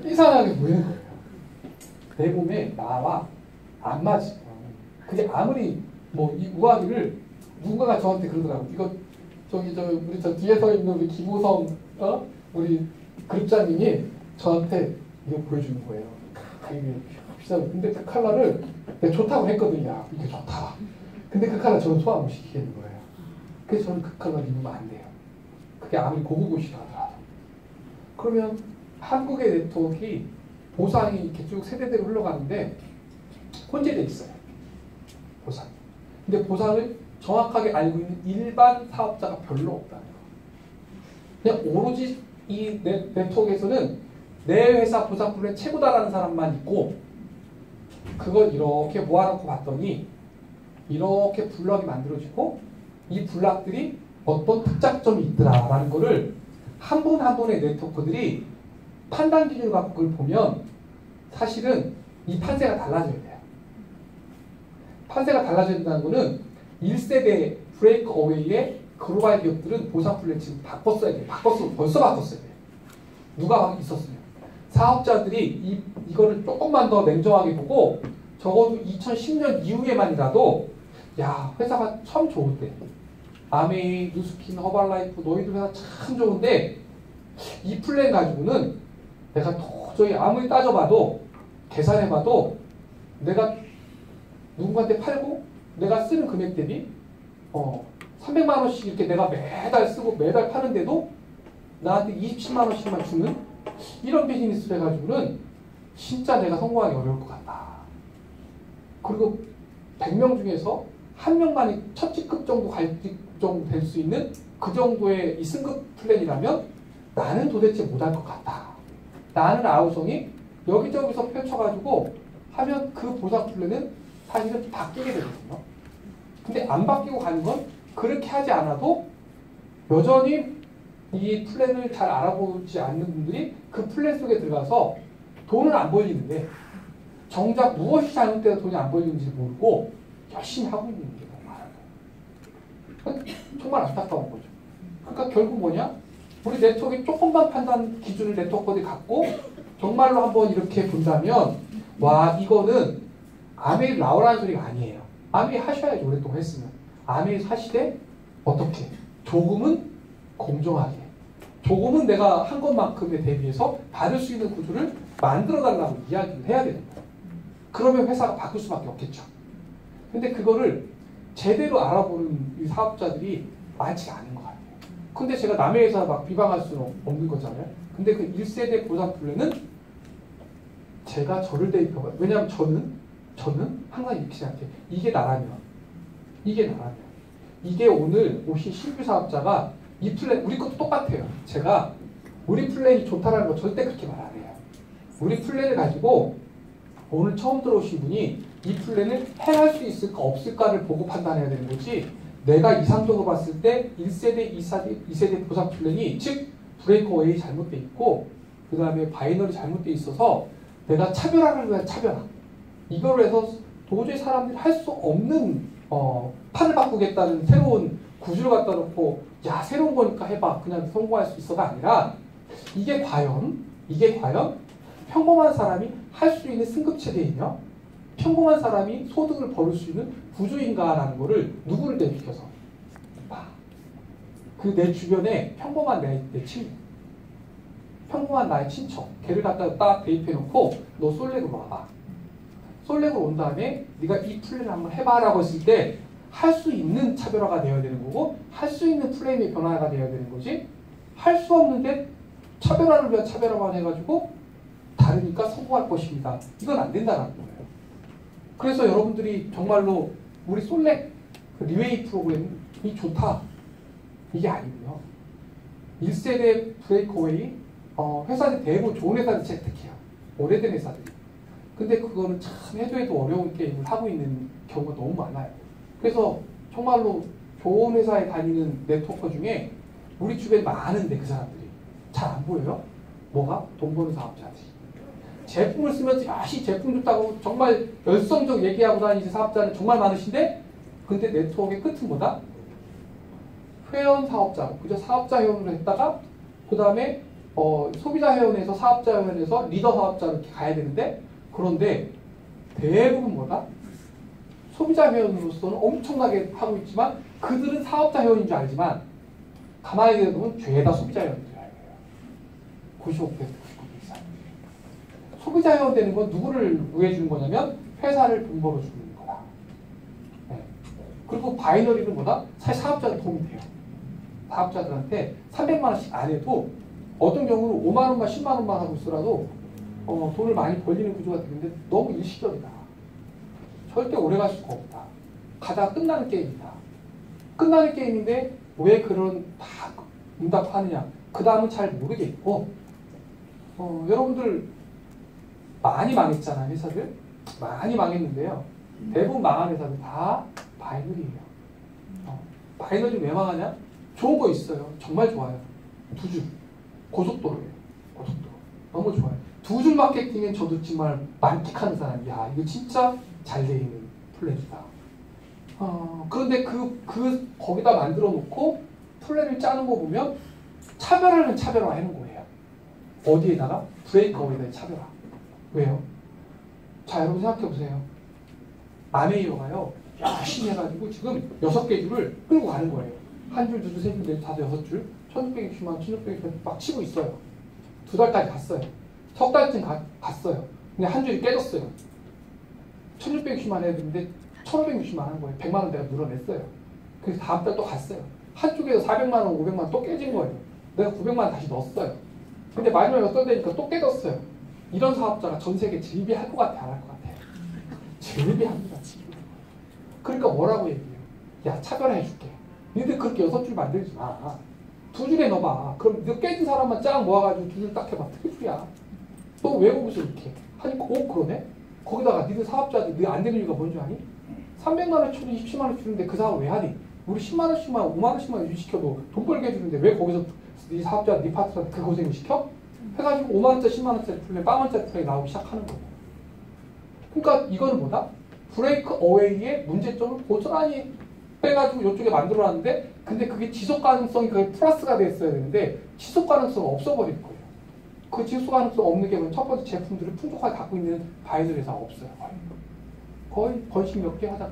A: 이상하게 보이는 거예요. 내 몸에 나와 안 맞지. 그게 아무리 이 우아기를 누군가가 저한테 그러더라고. 이거 우리 저 뒤에 서 있는 우리 김우성 우리 그룹장님이 저한테 이거 보여주는 거예요. 이게 비싼. 근데 그 컬러를 내가 좋다고 했거든요. 야, 이게 좋다. 근데 그 컬러 저는 소화 못 시키는 거예요. 그래서 저는 그 컬러를 입으면 안 돼요. 그게 아무리 고급 옷이라 하더라도. 그러면 한국의 네트워크가 보상이 이렇게 쭉 세대대로 흘러가는데 혼재돼 있어요. 보상. 근데 보상을 정확하게 알고 있는 일반 사업자가 별로 없다는 거예요. 그냥 오로지 이 네트워크에서는 내 회사 보상 플랜 최고다라는 사람만 있고 그걸 이렇게 모아놓고 봤더니 이렇게 블럭이 만들어지고 이 블럭들이 어떤 특장점이 있더라라는 거를 한 분 한 분의 네트워크들이 판단 기준을 갖고 그걸 보면 사실은 이 판세가 달라져야 돼요. 판세가 달라져야 된다는 거는 1세대 브레이크 어웨이의 글로벌 기업들은 보상 플랜 지금 바꿨어야 돼요. 벌써 바꿨어야 돼요. 누가 있었어요. 사업자들이 이거를 조금만 더 냉정하게 보고 적어도 2010년 이후에만이라도 야 회사가 참 좋을 때 아메이, 뉴스킨, 허발라이프 너희들 회사 참 좋은데 이 플랜 가지고는 내가 도저히 아무리 따져봐도 계산해봐도 내가 누군가한테 팔고 내가 쓰는 금액 대비 300만 원씩 이렇게 내가 매달 쓰고 매달 파는데도 나한테 27만 원씩만 주는 이런 비즈니스를 해가지고는 진짜 내가 성공하기 어려울 것 같다. 그리고 100명 중에서 한 명만이 첫 직급 정도 갈 정도 될 수 있는 그 정도의 이 승급 플랜이라면 나는 도대체 못할 것 같다. 나는 아우성이 여기저기서 펼쳐가지고 하면 그 보상 플랜은 사실은 바뀌게 되거든요. 근데 안 바뀌고 가는 건 그렇게 하지 않아도 여전히 이 플랜을 잘 알아보지 않는 분들이 그 플랜 속에 들어가서 돈을 안 벌리는데 정작 무엇이 잘못돼서 돈이 안 벌리는지 모르고 열심히 하고 있는 게 너무 많아요. 정말 안타까운 거죠. 그러니까 결국 뭐냐? 우리 네트워크의 조금만 판단 기준을 네트워크들이 갖고 정말로 한번 이렇게 본다면 와 이거는 아메이 나오라는 소리가 아니에요. 아메이 하셔야죠. 오랫동안 했으면. 아메이 하시되 어떻게? 조금은 공정하게. 조금은 내가 한 것만큼에 대비해서 받을 수 있는 구조를 만들어달라고 이야기를 해야 되는 거예요. 그러면 회사가 바뀔 수밖에 없겠죠. 근데 그거를 제대로 알아보는 이 사업자들이 많지가 않은 것 같아요. 근데 제가 남의 회사 막 비방할 수는 없는 거잖아요. 근데 그 1세대 보상 플랜은 제가 저를 대입해봐요. 왜냐하면 저는 항상 이렇게 생각해요. 이게 나라면 이게 오늘 오신 신규 사업자가 이 플랜, 우리 것도 똑같아요. 제가 우리 플랜이 좋다라는 거 절대 그렇게 말 안 해요. 우리 플랜을 가지고 오늘 처음 들어오신 분이 이 플랜을 해할 수 있을까 없을까를 보고 판단해야 되는 거지, 내가 이상적으로 봤을 때 1세대, 2세대 보상 플랜이, 즉 브레이크어웨이 잘못돼 있고 그 다음에 바이너리 잘못돼 있어서 내가 차별화를 위한 차별화, 이걸 해서 도저히 사람들이 할 수 없는 판을 바꾸겠다는 새로운 구조를 갖다 놓고 야 새로운 거니까 해봐 그냥 성공할 수 있어가 아니라, 이게 과연 평범한 사람이 할 수 있는 승급체계이며 평범한 사람이 소득을 벌을 수 있는 구조인가라는 거를 누구를 대입시켜서 그 내 주변에 평범한 내 친구, 평범한 나의 친척, 걔를 갖다가 딱 대입해놓고 너 솔렉으로 와봐. 솔렉으로 온 다음에 네가 이 플랜을 한번 해봐라고 했을 때 할 수 있는 차별화가 되어야 되는 거고, 할 수 있는 플레임의 변화가 되어야 되는 거지, 할 수 없는데 차별화를 위한 차별화만 해가지고 다르니까 성공할 것입니다. 이건 안 된다는 거예요. 그래서 여러분들이 정말로 우리 솔렉 리웨이 프로그램이 좋다, 이게 아니고요. 1세대 브레이크어웨이, 회사들 대부분 좋은 회사들 채택해요. 오래된 회사들이. 근데 그거는 참 해도 어려운 게임을 하고 있는 경우가 너무 많아요. 그래서 정말로 좋은 회사에 다니는 네트워커 중에 우리 주변에 많은데 그 사람들이 잘 안 보여요? 뭐가? 돈 버는 사업자지. 제품을 쓰면서 야시 제품 좋다고 정말 열성적 얘기하고 다니는 사업자는 정말 많으신데, 근데 네트워크의 끝은 뭐다? 회원 사업자로, 그죠? 사업자 회원으로 했다가 그 다음에 소비자 회원에서 사업자 회원에서 리더 사업자로 이렇게 가야 되는데, 그런데 대부분 뭐다? 소비자 회원으로서는 엄청나게 하고 있지만 그들은 사업자 회원인 줄 알지만 가만히 보면 죄다 소비자 회원인 줄 알고요. 95% 99% 이상. 소비자 회원 되는 건 누구를 위해 주는 거냐면 회사를 돈 벌어 주는 거다. 네. 그리고 바이너리는 뭐다? 사실 사업자가 도움이 돼요. 사업자들한테 300만 원씩 안 해도 어떤 경우는 5만 원만 10만 원만 하고 있더라도 돈을 많이 벌리는 구조가 되는데 너무 일시적이다. 절대 오래 갈 수가 없다. 가다가 끝나는 게임이다. 끝나는 게임인데 왜 그런 다 응답하느냐. 그 다음은 잘 모르겠고, 여러분들 많이 망했잖아요. 회사들 많이 망했는데요. 대부분 망한 회사들 다 바이너리예요. 바이너리 왜 망하냐? 좋은 거 있어요. 정말 좋아요. 2줄 고속도로예요. 고속도로 너무 좋아요. 2줄 마케팅엔 저도 정말 만끽하는 사람이, 야 이거 진짜 잘 돼 있는 플랜이다. 그런데 거기다 만들어 놓고 플랜을 짜는 거 보면 차별화는 차별화 해놓은 거예요. 어디에다가? 브레이크어웨이에다 차별화. 왜요? 자, 여러분 생각해 보세요. 아메이어가요, 열심히 해가지고 지금 6개 줄을 끌고 가는 거예요. 한 줄, 2줄, 3줄, 4줄, 5 줄, 1660만, 1660만 막 치고 있어요. 2달까지 갔어요. 석 달쯤 갔어요. 근데 한 줄이 깨졌어요. 1660만 해야 되는데 1560만 한 거예요. 100만 원 내가 늘어냈어요. 그래서 다음 달 또 갔어요. 한쪽에서 400만 원, 500만 원 또 깨진 거예요. 내가 900만 원 다시 넣었어요. 근데 마지막에 어떨 때니까 또 깨졌어요. 이런 사업자가 전 세계에 즐비할 것 같아, 안 할 것 같아요? 즐비합니다. 그러니까 뭐라고 얘기해요? 야, 차별화해 줄게. 니들 그렇게 6줄 만들지 마. 2줄에 넣어봐. 그럼 너 깨진 사람만 쫙 모아가지고 2줄 딱 해봐. 트리플이야. 너 왜 거기서 이렇게 하니까 그러네? 거기다가 니들 사업자들 너 안 되는 이유가 뭔지 아니? 300만 원 주고 27만 원 주는데 그 사업 왜 하니? 우리 10만 원씩만 5만 원씩만 유지시켜도 돈 벌게 해주는데 왜 거기서 네 사업자, 네 파트너한테 그 고생을 시켜? 해가지고 5만 원짜리 10만 원짜리 플랜, 10만 원짜리 플랜이 나오기 시작하는 거예요. 그러니까 이거는 뭐다? 브레이크 어웨이의 문제점을 고스란히 빼가지고 이쪽에 만들어놨는데, 근데 그게 지속 가능성이 거의 플러스가 됐어야 되는데 지속 가능성은 없어버릴 거예요. 그 지속 가능성 없는 게 첫 번째 제품들을 풍족하게 갖고 있는 바이들 회사가 없어요. 거의 번씩 몇 개 하자.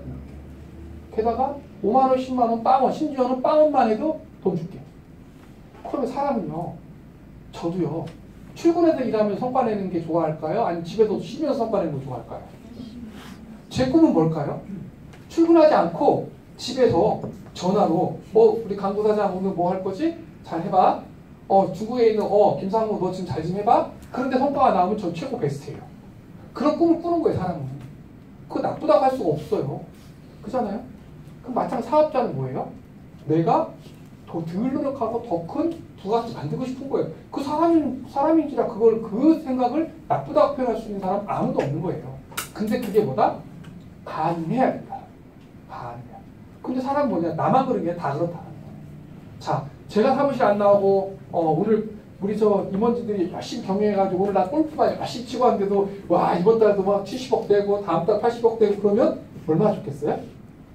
A: 게다가 5만 원, 10만 원, 빵원, 심지어는 빵원만 해도 돈 줄게. 그러면 사람은요, 저도요, 출근해서 일하면 성과 내는 게 좋아할까요? 아니면 집에서 쉬면서 성과 내는 거 좋아할까요? 제 꿈은 뭘까요? 출근하지 않고 집에서 전화로 우리 강구 사장 오늘 뭐 할 거지? 잘 해봐. 중국에 있는 김상무 너 지금 잘 좀 해봐. 그런데 성과가 나오면 전 최고 베스트예요. 그런 꿈을 꾸는 거예요, 사람은. 그거 나쁘다고 할 수가 없어요. 그잖아요? 그럼 마찬가지 사업자는 뭐예요? 내가 더 덜 노력하고 더 큰 부가치 만들고 싶은 거예요. 그 사람인지라 그 생각을 나쁘다고 표현할 수 있는 사람 아무도 없는 거예요. 근데 그게 뭐다? 가능해야 된다. 가능해야. 근데 사람 뭐냐? 나만 그런 게 다 그렇다. 자, 제가 사무실 안 나오고 오늘 우리 저 임원진들이 열심히 경영해가지고 오늘 나 골프만 열심히 치고 왔는데도 와 이번 달도 막 70억 되고 다음 달 80억 되고 그러면 얼마나 좋겠어요?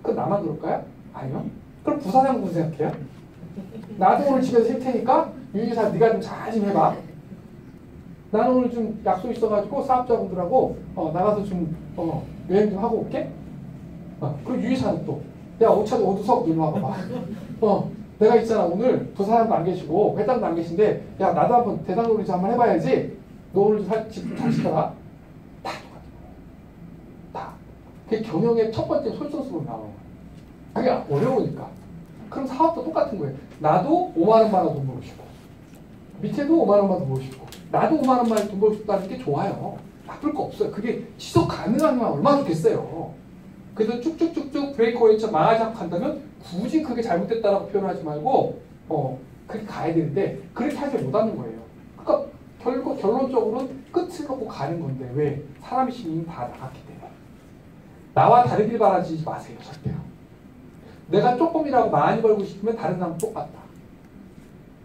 A: 그럼 나만 그럴까요? 아니요. 그럼 부사장 분 생각해요. 나도 오늘 집에서 쉴 테니까 유이사 네가 좀 잘 좀 해봐. 나는 오늘 좀 약속 있어가지고 사업자분들하고 나가서 좀 여행 좀 하고 올게. 그리고 유이사는 또 야 오두석 놀러 와봐봐. 내가 있잖아 오늘 부사장도 안 계시고 회장도 안 계신데 야 나도 한번 대장놀이 좀 한번 해봐야지. 너 오늘 집 잘 시켜라. 다 똑같은 거야. 다. 그게 경영의 첫 번째 솔선수범 나오는 거야. 그게 어려우니까. 그럼 사업도 똑같은 거예요. 나도 5만 원만 돈 벌고 싶고 밑에도 5만 원만 돈 벌고 싶고 나도 5만 원만 돈 벌고 싶다는 게 좋아요. 나쁠 거 없어요. 그게 지속 가능하면 얼마나 좋겠어요. 그래서 쭉쭉쭉쭉 브레이크웨이처 망하지 않고 간다면 굳이 그게 잘못됐다라고 표현하지 말고 그렇게 가야 되는데 그렇게 하지 못하는 거예요. 그러니까 결론적으로는 끝을 놓고 가는 건데 왜? 사람의 심리는 다 나갔기 때문에. 나와 다르길 바라지 마세요. 절대요. 내가 조금이라고 많이 벌고 싶으면 다른 사람은 똑같다.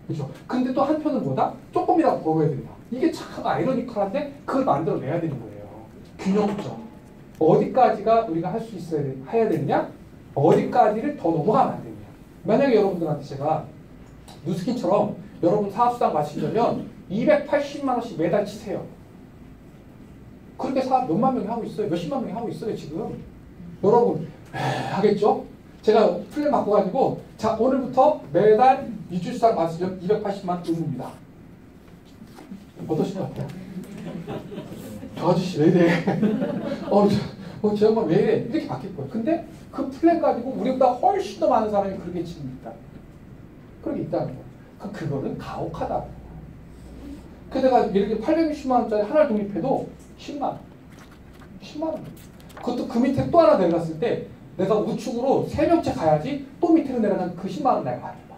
A: 그렇죠? 근데 또 한편은 뭐다? 조금이라고 벌어야 된다. 이게 참 아이러니컬한데 그걸 만들어내야 되는 거예요. 균형점. 어디까지가 우리가 할 수 해야 되느냐? 어디까지를 더 넘어가면 안 되느냐? 만약에 여러분들한테 제가 누스킨처럼 여러분 사업수당 마치려면 280만 원씩 매달 치세요. 그렇게 사업 몇만 명이 하고 있어요. 몇십만 명이 하고 있어요 지금. 여러분 하겠죠? 제가 플랜 바꿔가지고 자 오늘부터 매달 이주수당 마치려면 280만 원 의무입니다. 어떠신 것 같아요? 저 아저씨 왜 이래? 저 양반 왜 이래? 이렇게 바뀔 거예요. 근데 그 플랜 가지고 우리보다 훨씬 더 많은 사람이 그렇게 지금 있다. 그렇게 있다는 거예요. 그거는 가혹하다. 그래서 내가 예를 들어 860만 원짜리 하나를 독립해도 10만 원. 10만 원. 그것도 그 밑에 또 하나 내려갔을 때 내가 우측으로 3명째 가야지 또 밑으로 내려가면 그 10만 원 내가 받는다.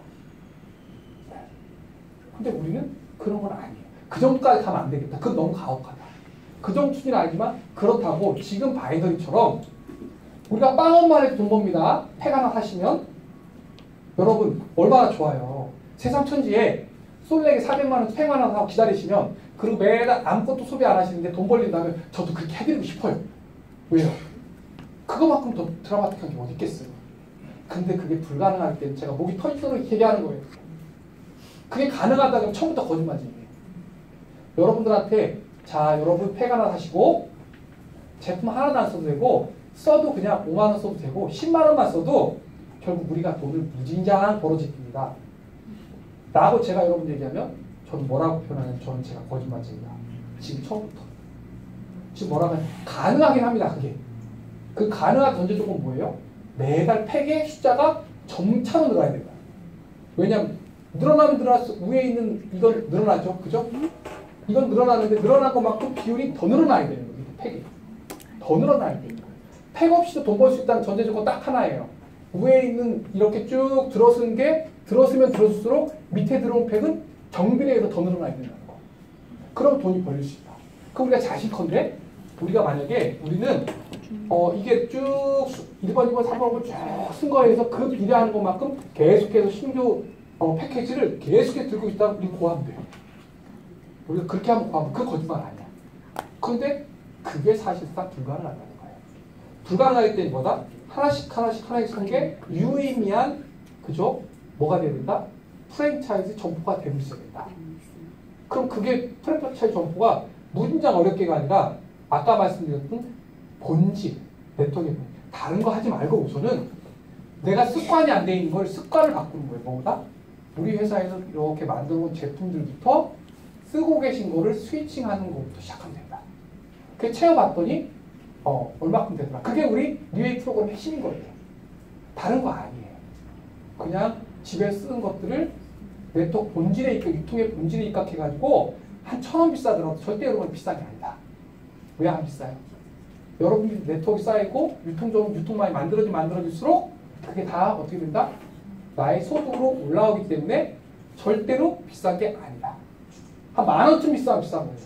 A: 근데 우리는 그런 건 아니에요. 그 정도까지 가면 안 되겠다. 그건 너무 가혹하다. 그 정도 수준은 아니지만 그렇다고 지금 바이너리처럼 우리가 빵원만 해도 돈 법니다. 팩 하나 사시면 여러분 얼마나 좋아요. 세상 천지에 솔렉에 400만 원 팩 하나 사고 기다리시면 그리고 매달 아무것도 소비 안 하시는데 돈 벌린다면 저도 그렇게 해드리고 싶어요. 왜요? 그거만큼 더 드라마틱한 게 어디 있겠어요. 근데 그게 불가능할 때는 제가 목이 터지도록 얘기하는 거예요. 그게 가능하다면 처음부터 거짓말이에요. 여러분들한테 자 여러분 팩 하나 사시고 제품 하나도 안 써도 되고 써도 그냥 5만 원 써도 되고 10만 원만 써도 결국 우리가 돈을 무진장 벌어질 겁니다. 라고 제가 여러분 얘기하면 저는 뭐라고 표현하냐면 저는 제가 거짓말쟁이다. 지금 처음부터. 지금 뭐라고 하면 가능하긴 합니다. 그게. 그 가능한 전제 조건 뭐예요? 매달 팩의 숫자가 점차로 늘어나야 된다. 왜냐면 늘어나면 늘어날수록 위에 있는 이건 늘어나죠. 그죠? 이건 늘어나는데 늘어난 것만큼 비율이 더 늘어나야 되는 거예요. 팩이. 더 늘어나야 되는 거예요. 팩 없이도 돈 벌 수 있다는 전제 조건 딱 하나예요. 위에 있는 이렇게 쭉 들어서는 게 들어서면 들어설수록 밑에 들어온 팩은 정비례 해서 더 늘어나야 된다는 거. 그럼 돈이 벌릴 수 있다. 그럼 우리가 자식컨대 우리가 만약에 우리는 이게 쭉 1번, 2번, 3번을 쭉 쓴 거에서 그 비례하는 것만큼 계속해서 신규 패키지를 계속해서 들고 있다면 우리 고하면 돼요. 우리가 그렇게 하면 고하면 그 거짓말 아니야. 그런데 그게 사실상 불가능하다는 거예요. 불가능하기 때문에 뭐다? 하나씩 한 게 유의미한 그죠? 뭐가 돼야 된다? 프랜차이즈 점포가 되고 있어야 된다. 그럼 그게 프랜차이즈 점포가 무진장 어렵게가 아니라 아까 말씀드렸던 본질, 네트워크의 본질. 다른 거 하지 말고 우선은 내가 습관이 안 돼 있는 걸 습관을 바꾸는 거예요. 뭐보다? 우리 회사에서 이렇게 만들어 온 제품들부터 쓰고 계신 거를 스위칭하는 것부터 시작하면 된다. 그 채워봤더니 얼마큼 되더라. 그게 우리 뉴웨이 프로그램 핵심인 거예요. 다른 거 아니에요. 그냥 집에 쓰는 것들을 네트워크 본질에 입각, 유통의 본질에 입각해가지고 한 1,000원 비싸더라도 절대 여러분 비싼 게 아니다. 왜 안 비싸요? 여러분이 네트워크 쌓이고 유통망이 만들어질수록 그게 다 어떻게 된다? 나의 소득으로 올라오기 때문에 절대로 비싼 게 아니다. 한 10,000원쯤 비싼 거예요.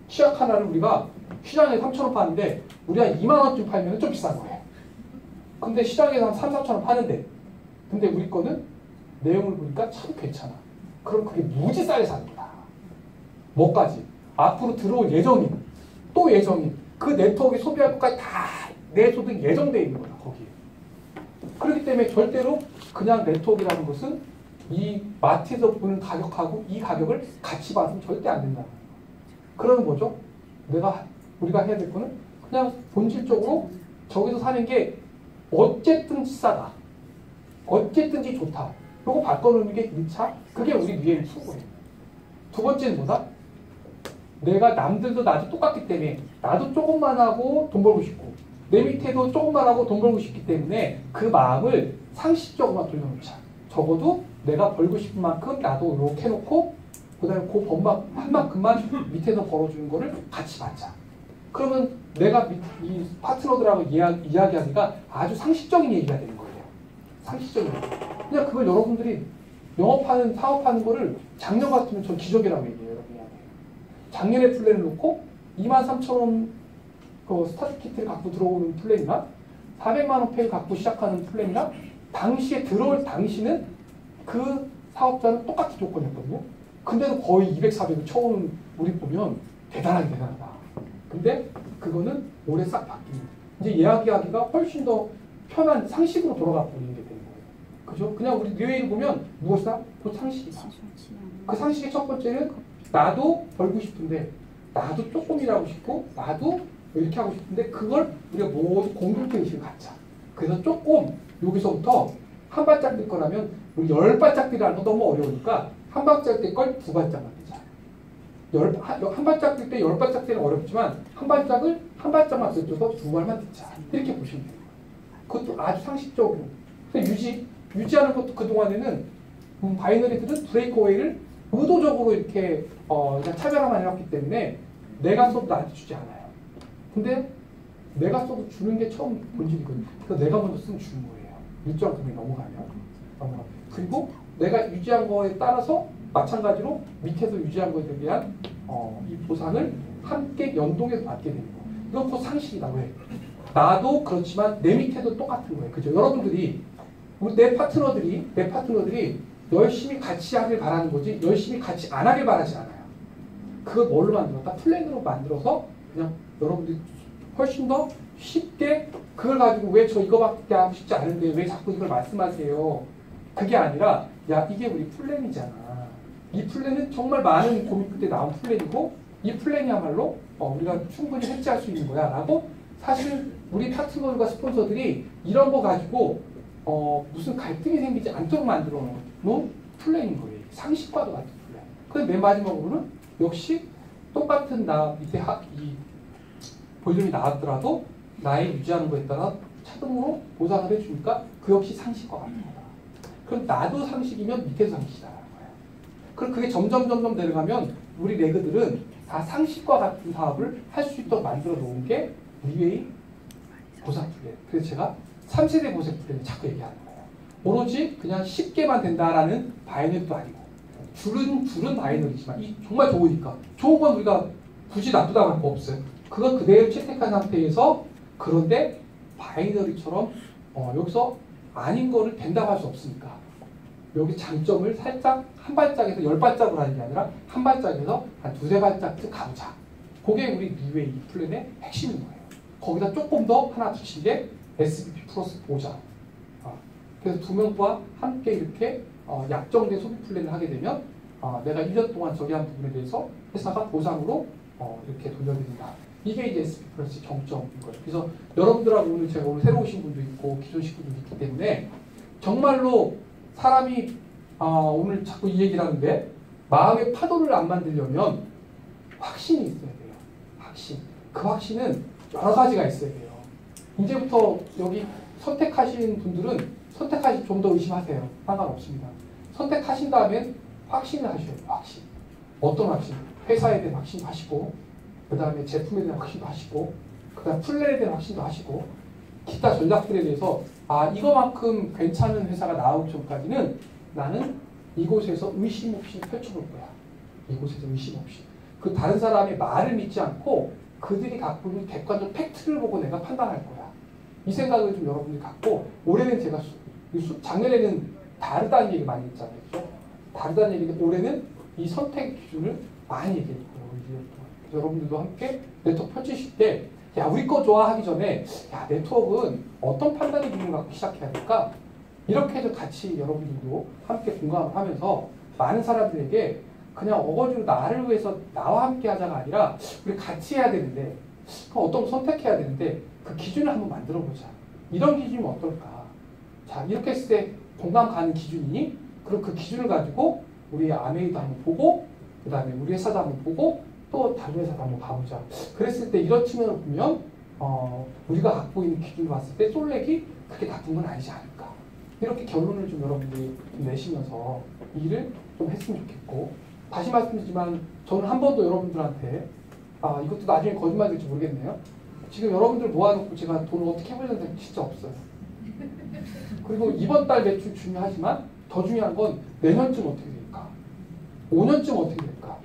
A: 치약 하나를 우리가 시장에 3,000원 파는데 우리가 20,000원쯤 팔면 좀 비싼 거예요. 근데 시장에서 한 3,000~4,000원 파는데 근데 우리 거는 내용을 보니까 참 괜찮아. 그럼 그게 무지 싸게 사는 거다. 뭐까지? 앞으로 들어올 예정인, 또 예정인, 그 네트워크에 소비할 것까지 다 내 소득이 예정되어 있는 거다, 거기에. 그렇기 때문에 절대로 그냥 네트워크라는 것은 이 마트에서 보는 가격하고 이 가격을 같이 봐서는 절대 안 된다. 그러면 뭐죠? 우리가 해야 될 거는 그냥 본질적으로 저기서 사는 게 어쨌든지 싸다. 어쨌든지 좋다. 요거 바꿔놓는 게 1차. 그게 우리 위에는 추구예요. 두 번째는 뭐다? 내가 남들도 나도 똑같기 때문에 나도 조금만 하고 돈 벌고 싶고 내 밑에도 조금만 하고 돈 벌고 싶기 때문에 그 마음을 상식적으로만 돌려놓자. 적어도 내가 벌고 싶은 만큼 나도 이렇게 해놓고 그 다음에 그 한 만큼만 밑에서 벌어주는 거를 같이 받자. 그러면 내가 이 파트너들하고 이야기하기가 아주 상식적인 얘기가 되는 거예요. 상식적인 얘기. 그냥 그걸 여러분들이 영업하는, 사업하는 거를 작년 같으면 전 기적이라고 얘기해요. 여러분한테. 작년에 플랜을 놓고 23,000원 그 스타트 키트를 갖고 들어오는 플랜이나 400만 원 페이 갖고 시작하는 플랜이나 당시에 들어올 당시는 그 사업자는 똑같은 조건이었거든요. 근데도 거의 200, 400을 쳐오는 우리 보면 대단하다. 근데 그거는 올해 싹 바뀝니다. 이제 이야기하기가 훨씬 더 편한 상식으로 돌아가 버리는 게 되는 거예요. 그죠? 그냥 우리 뇌를 보면 무엇이다? 그 상식이다. 그 상식의 첫 번째는 나도 벌고 싶은데 나도 조금 일하고 싶고 나도 이렇게 하고 싶은데 그걸 우리가 모두 공동체 의식을 갖자. 그래서 조금 여기서부터 한 발짝 뛸 거라면 우리 10발짝 뛰라는 거 너무 어려우니까 한 발짝 뛸 걸 2발짝만 뛰자. 한 발짝 뛸 때 10발짝 뛰는 어렵지만 한 발짝만 뛰어서 2발만 뛰자. 이렇게 보시면 돼요. 그것도 아주 상식적으로. 유지하는 것도 그동안에는 바이너리들은 브레이크어웨이를 의도적으로 이렇게 그냥 차별화만 해왔기 때문에 내가 써도 나한테 주지 않아요. 근데 내가 써도 주는 게 처음 본질이거든요. 그래서 내가 먼저 쓰면 주는 거예요. 일정 금액이 넘어가면. 그리고 내가 유지한 거에 따라서 마찬가지로 밑에서 유지한 거에 대한 이 보상을 함께 연동해서 받게 되는 거예요. 이건 곧 상식이다. 왜? 나도 그렇지만 내 밑에도 똑같은 거예요. 그죠? 여러분들이 내 파트너들이 열심히 같이 하길 바라는 거지 열심히 같이 안 하길 바라지 않아요. 그걸 뭘로 만들었다? 플랜으로 만들어서 그냥 여러분들이 훨씬 더 쉽게 그걸 가지고 왜 저 이거밖에 하고 싶지 않은데 왜 자꾸 이걸 말씀하세요. 그게 아니라 야 이게 우리 플랜이잖아. 이 플랜은 정말 많은 고민 끝에 나온 플랜이고 이 플랜이야말로 우리가 충분히 해지할 수 있는 거야 라고 사실 우리 파트너들과 스폰서들이 이런 거 가지고 무슨 갈등이 생기지 않도록 만들어 놓은 플랜인 거예요. 상식과도 같은 플랜. 근데 맨 마지막으로는 역시 똑같은 나 밑에 이 볼륨이 나왔더라도 나의 유지하는 거에 따라 차등으로 보상을 해주니까 그 역시 상식과 같은 거다. 그럼 나도 상식이면 밑에도 상식이다라는 거예요. 그럼 그게 점점 내려가면 우리 레그들은 다 상식과 같은 사업을 할 수 있도록 만들어 놓은 게 리웨이 보상 플랜. 그래서 제가 3세대 보상 플랜을 자꾸 얘기하는 거예요. 오로지 그냥 쉽게만 된다라는 바이너리도 아니고 줄은 바이너리지만 이 정말 좋으니까 좋은 건 우리가 굳이 나쁘다고 할 거 없어요. 그건 그대로 채택한 상태에서 그런데 바이너리처럼 여기서 아닌 거를 된다고 할 수 없으니까 여기 장점을 살짝 한 발짝에서 10발짝으로 하는 게 아니라 한 발짝에서 한 2~3발짝씩 가보자. 그게 우리 리웨이 플랜의 핵심인 거예요. 거기다 조금 더 하나 붙인 게 SBP 플러스 보장. 그래서 두 명과 함께 이렇게 약정된 소비 플랜을 하게 되면 내가 1년 동안 저기 한 부분에 대해서 회사가 보상으로 이렇게 돌려드린다. 이게 이제 SBP 플러스 정점인 거예요. 그래서 여러분들하고 오늘 제가 오늘 새로 오신 분도 있고 기존 식구도 있기 때문에 정말로 사람이 오늘 자꾸 이 얘기를 하는데 마음의 파도를 안 만들려면 확신이 있어야 돼요. 확신. 그 확신은 여러 가지가 있어야 돼요. 이제부터 여기 선택하신 분들은 선택하시 좀 더 의심하세요. 상관없습니다. 선택하신 다음엔 확신을 하셔야 돼요. 확신. 어떤 확신? 회사에 대한 확신 하시고 그 다음에 제품에 대한 확신도 하시고, 그 다음 플랜에 대한 확신도 하시고, 기타 전략들에 대해서 이거만큼 괜찮은 회사가 나오기 전까지는 나는 이곳에서 의심 없이 펼쳐볼 거야. 이곳에서 의심 없이. 그 다른 사람의 말을 믿지 않고 그들이 갖고 있는 객관적 팩트를 보고 내가 판단할 거야. 이 생각을 좀 여러분들이 갖고, 올해는 제가 작년에는 다르다는 얘기 많이 했잖아요. 그렇죠? 다르다는 얘기인데 올해는 이 선택 기준을 많이 얘기했고요. 여러분들도 함께 네트워크 펼치실 때, 야, 우리 거 좋아하기 전에, 야, 네트워크는 어떤 판단의 기준을 갖고 시작해야 될까? 이렇게 해서 같이 여러분들도 함께 공감을 하면서 많은 사람들에게 그냥 어거지로 나를 위해서 나와 함께 하자가 아니라 우리 같이 해야 되는데, 어떤 걸 선택해야 되는데 그 기준을 한번 만들어 보자. 이런 기준이면 어떨까? 자, 이렇게 했을 때 공감 가는 기준이니? 그럼 그 기준을 가지고 우리 아메이도 한번 보고, 그 다음에 우리 회사도 한번 보고, 또 다른 회사도 한번 가보자. 그랬을 때 이런 측면을 보면 우리가 갖고 있는 기준을 봤을 때 솔렉이 그렇게 나쁜 건 아니지 않을까. 이렇게 결론을 좀 여러분들이 좀 내시면서 일을 좀 했으면 좋겠고, 다시 말씀드리지만 저는 한 번도 여러분들한테 이것도 나중에 거짓말 될지 모르겠네요. 지금 여러분들 모아놓고 제가 돈을 어떻게 해보려는 생각 진짜 없어요. 그리고 이번 달 매출 중요하지만 더 중요한 건 내년쯤 어떻게 될까? 5년쯤 어떻게 될까?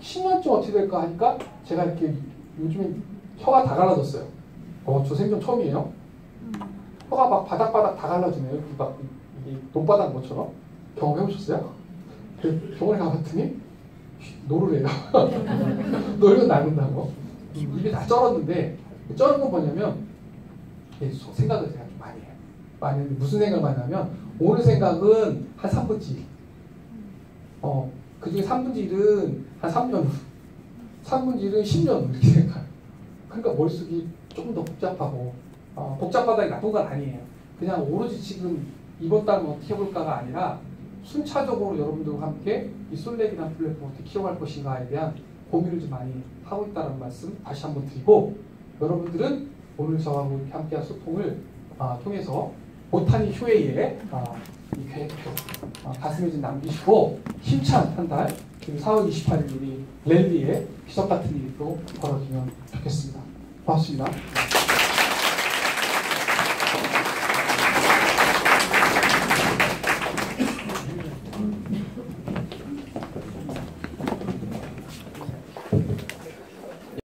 A: 10년쯤 어떻게 될까 하니까 제가 이렇게 요즘에 혀가 다 갈라졌어요. 저 생전 처음이에요. 혀가 막 바닥바닥 다 갈라지네요. 막 이게 돈바닥 것처럼. 경험해보셨어요? 병원에 가봤더니 노르래요. 놀면 낫는다고. 입이 다 쩔었는데, 쩔은 건 뭐냐면 생각을 제가 좀 많이 해요. 많이 했는데 무슨 생각을 많이 하면, 오늘 생각은 한 3분의 1. 그 중에 3분의 1은 한 3년 후, 3분의 1은 10년 후 이렇게 생각해요. 그러니까 머릿속이 조금 더 복잡하고, 복잡하다기 나쁜 건 아니에요. 그냥 오로지 지금 이번 달은 어떻게 해볼까가 아니라 순차적으로 여러분들과 함께 이 솔렉이라는 플랫폼을 어떻게 키워갈 것인가에 대한 고민을 좀 많이 하고 있다는 말씀 다시 한번 드리고, 여러분들은 오늘 저하고 이렇게 함께한 소통을 통해서 오타니 휴웨이의 이 계획표 가슴에 좀 남기시고 힘찬 한 달, 그리고 4월 28일 우리 랠리의 기적 같은 일이 또 벌어지면 좋겠습니다. 고맙습니다.